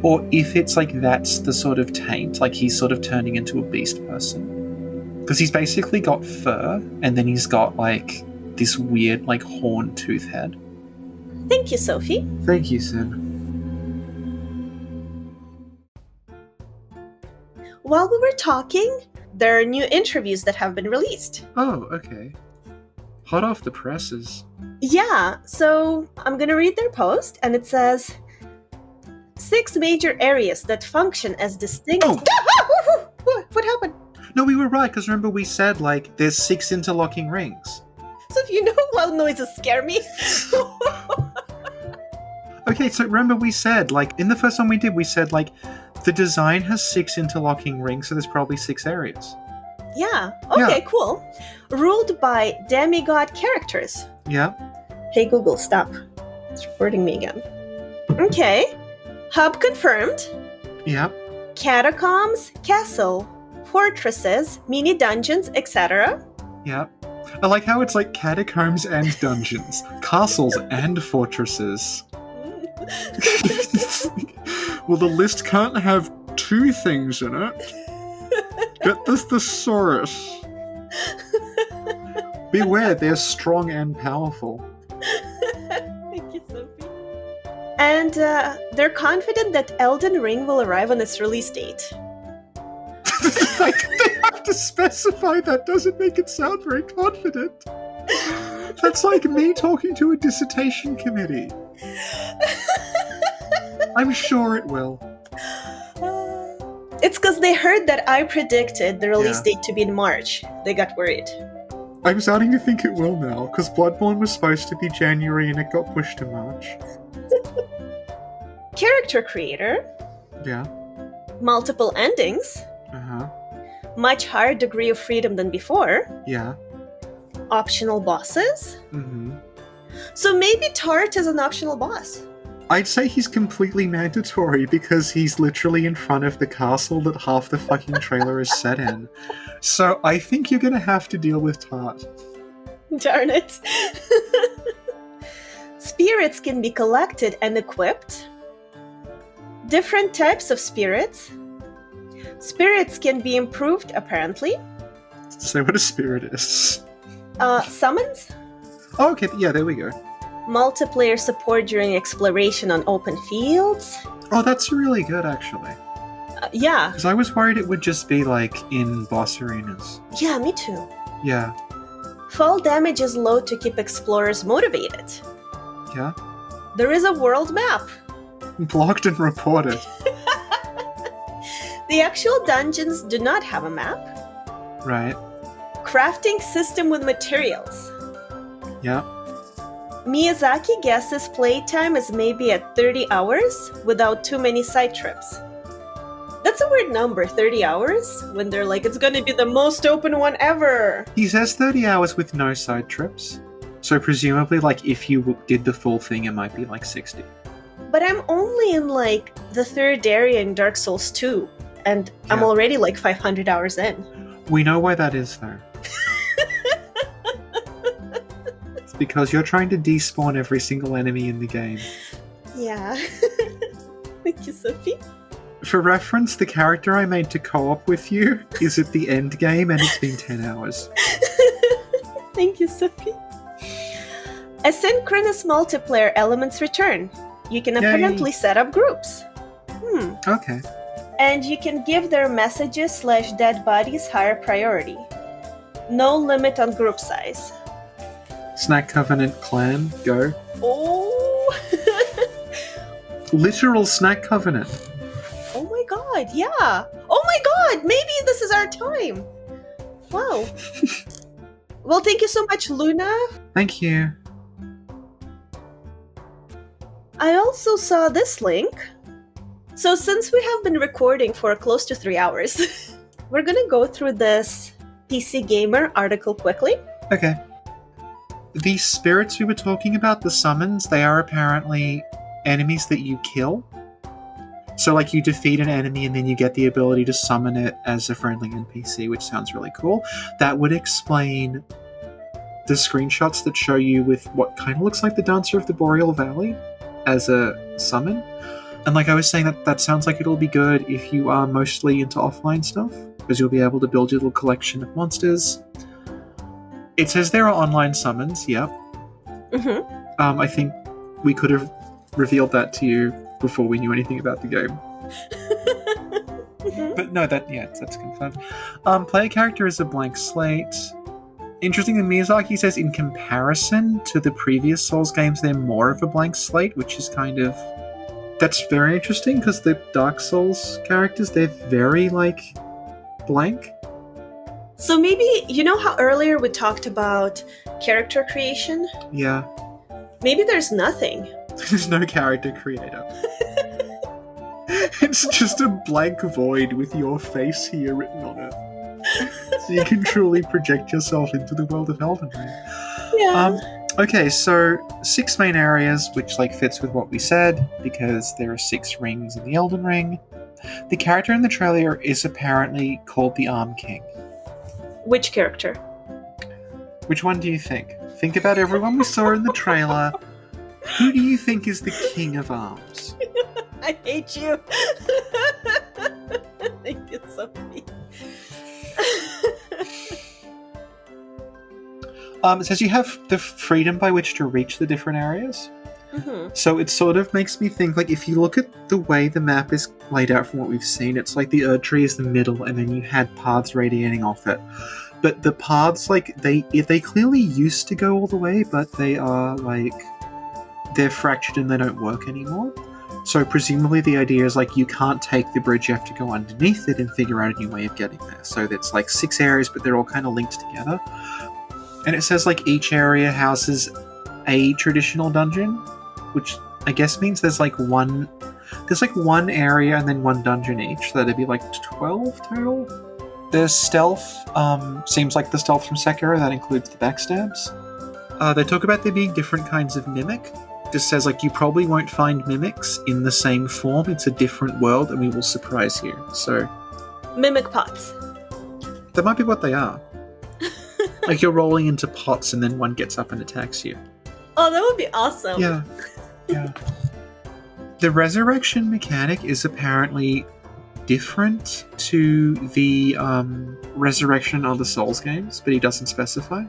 Or if it's, like, that's the sort of taint, like he's sort of turning into a beast person. Because he's basically got fur, and then he's got, like, this weird, like, horn tooth head. Thank you, Sophie. Thank you, Sid. While we were talking, there are new interviews that have been released. Oh, okay. Hot off the presses. Yeah, so I'm gonna read their post, and it says 6 major areas that function as distinct... Oh! What happened? No, we were right, because remember we said, like, there's 6 interlocking rings. So if you know loud noises scare me. Okay, so remember we said, like, in the first one we did, we said, like, the design has 6 interlocking rings, so there's probably 6 areas. Yeah. Okay, Yeah. cool. Ruled by demigod characters. Yeah. Hey Google, stop. It's recording me again. Okay. Hub confirmed. Yeah. Catacombs, castle, fortresses, mini dungeons, etc. Yeah. I like how it's like catacombs and dungeons, castles and fortresses. Well, the list can't have 2 things in it. Get this thesaurus. Beware, they're strong and powerful. Thank you, Sophie. And they're confident that Elden Ring will arrive on its release date. Like, they have to specify that doesn't make it sound very confident. That's like me talking to a dissertation committee. I'm sure it will. It's because they heard that I predicted the release date to be in March. They got worried. I'm starting to think it will now, because Bloodborne was supposed to be January and it got pushed to March. Character creator. Yeah. Multiple endings. Uh-huh. Much higher degree of freedom than before. Yeah. Optional bosses. Mm-hmm. So maybe Tart is an optional boss. I'd say he's completely mandatory because he's literally in front of the castle that half the fucking trailer is set in. So I think you're gonna have to deal with Tart. Darn it. Spirits can be collected and equipped. Different types of spirits. Spirits can be improved, apparently. Say what a spirit is. Summons. Oh, okay, yeah, there we go. Multiplayer support during exploration on open fields. Oh, that's really good, actually. Yeah. Because I was worried it would just be, like, in boss arenas. Yeah, me too. Yeah. Fall damage is low to keep explorers motivated. Yeah? There is a world map. Blocked and reported. The actual dungeons do not have a map. Right. Crafting system with materials. Yeah. Miyazaki guesses playtime is maybe at 30 hours without too many side trips. That's a weird number, 30 hours, when they're like, it's gonna be the most open one ever. He says 30 hours with no side trips. So presumably, like, if you did the full thing, it might be like 60. But I'm only in, like, the 3rd area in Dark Souls 2, and I'm already, like, 500 hours in. We know why that is, though. It's because you're trying to despawn every single enemy in the game. Yeah. Thank you, Sophie. For reference, the character I made to co-op with you is at the end game, and it's been 10 hours. Thank you, Sophie. Asynchronous multiplayer elements return. You can apparently set up groups. Okay. And you can give their messages/dead bodies higher priority. No limit on group size. Snack Covenant Clan, go. Oh! Literal Snack Covenant. Oh my god, yeah! Oh my god, maybe this is our time! Wow. Well, thank you so much, Luna. Thank you. I also saw this link. So since we have been recording for close to 3 hours, we're gonna go through this PC Gamer article quickly. Okay. The spirits we were talking about, the summons, they are apparently enemies that you kill. So, like, you defeat an enemy and then you get the ability to summon it as a friendly NPC, which sounds really cool. That would explain the screenshots that show you with what kind of looks like the Dancer of the Boreal Valley as a summon. And like I was saying, that sounds like it'll be good if you are mostly into offline stuff, because you'll be able to build your little collection of monsters. It says there are online summons, yeah. Mm-hmm. I think we could have revealed that to you before we knew anything about the game. But no, that's confirmed. Player character is a blank slate. Interesting that Miyazaki says in comparison to the previous Souls games, they're more of a blank slate, which is kind of... That's very interesting, because the Dark Souls characters, they're very, like, blank. So maybe, you know how earlier we talked about character creation? Yeah. Maybe there's nothing. There's no character creator. It's just a blank void with your face here written on it. So you can truly project yourself into the world of Elden Ring. Yeah. Okay, so 6 main areas, which fits with what we said, because there are 6 rings in the Elden Ring. The character in the trailer is apparently called the Arm King. Which character? Which one do you think? Think about everyone we saw in the trailer. Who do you think is the King of Arms? I hate you. Thank you, Sophie. It says you have the freedom by which to reach the different areas. Mm-hmm. So it sort of makes me think, if you look at the way the map is laid out from what we've seen, it's like the Erd Tree is the middle, and then you had paths radiating off it. But the paths, they clearly used to go all the way, but they are, they're fractured and they don't work anymore. So presumably the idea is, you can't take the bridge, you have to go underneath it and figure out a new way of getting there. So it's, 6 areas, but they're all kind of linked together. And it says, each area houses a traditional dungeon, which I guess means there's, one area and then 1 dungeon each. So that'd be, 12 total. The stealth seems like the stealth from Sekiro. That includes the backstabs. They talk about there being different kinds of mimic. Just says, you probably won't find mimics in the same form. It's a different world, and we will surprise you. So, Mimic pots. That might be what they are. You're rolling into pots, and then one gets up and attacks you. Oh, that would be awesome. Yeah. The resurrection mechanic is apparently different to the resurrection of the Souls games, but he doesn't specify.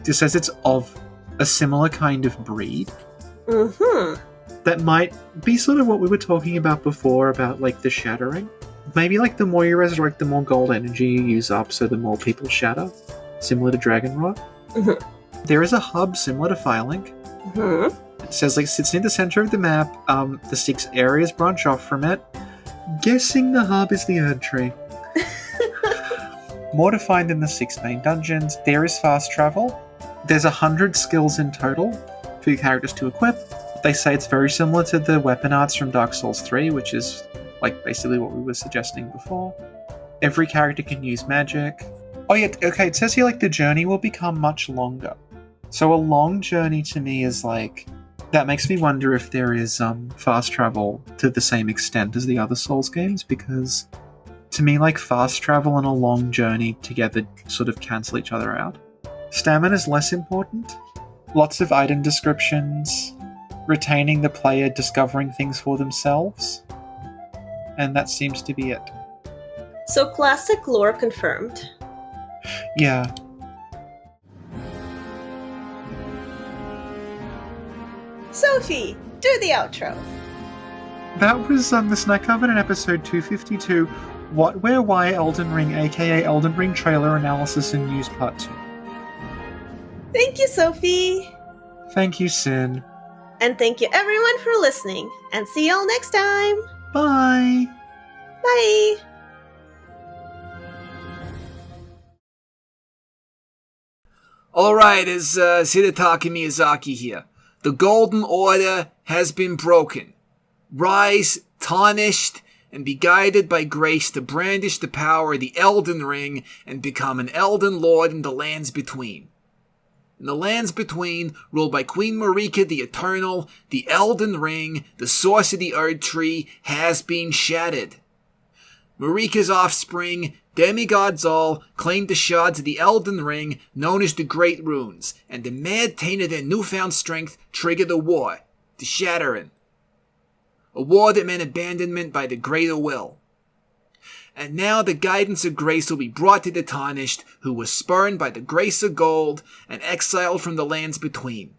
It says it's of a similar kind of breed. Mm-hmm. That might be sort of what we were talking about before, about the shattering. Maybe the more you resurrect, the more gold energy you use up, so the more people shatter. Similar to Dragon Rot. Mm-hmm. There is a hub similar to Firelink. Mm-hmm. It says sits near the center of the map. The 6 areas branch off from it. Guessing the hub is the Erd Tree. More to find in the 6 main dungeons. There is fast travel. There's 100 skills in total for your characters to equip. They say it's very similar to the weapon arts from Dark Souls 3, which is basically what we were suggesting before. Every character can use magic. Oh yeah, okay, it says here the journey will become much longer. So a long journey to me is that makes me wonder if there is fast travel to the same extent as the other Souls games, because to me fast travel and a long journey together sort of cancel each other out. Stamina is less important. Lots of item descriptions, retaining the player discovering things for themselves, and that seems to be it. So classic lore confirmed. Yeah. Sophie, do the outro. That was the Snack Coven in episode 252, What, Where, Why, Elden Ring, aka Elden Ring Trailer Analysis and News Part 2. Thank you, Sophie. Thank you, Sin. And thank you everyone for listening, and see y'all next time. Bye! Bye! Alright, it's Hidetaka Miyazaki here. The Golden Order has been broken. Rise, tarnished, and be guided by grace to brandish the power of the Elden Ring and become an Elden Lord in the lands between. In the lands between, ruled by Queen Marika the Eternal, the Elden Ring, the source of the Erd Tree, has been shattered. Marika's offspring, demigods all, claimed the shards of the Elden Ring, known as the Great Runes, and the mad taint of their newfound strength triggered a war, the Shattering. A war that meant abandonment by the Greater Will. And now the guidance of grace will be brought to the tarnished, who was spurned by the grace of gold, and exiled from the lands between.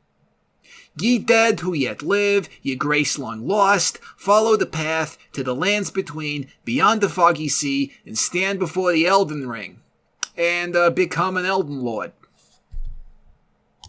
Ye dead who yet live, ye grace long lost, follow the path to the lands between, beyond the foggy sea, and stand before the Elden Ring, and become an Elden Lord.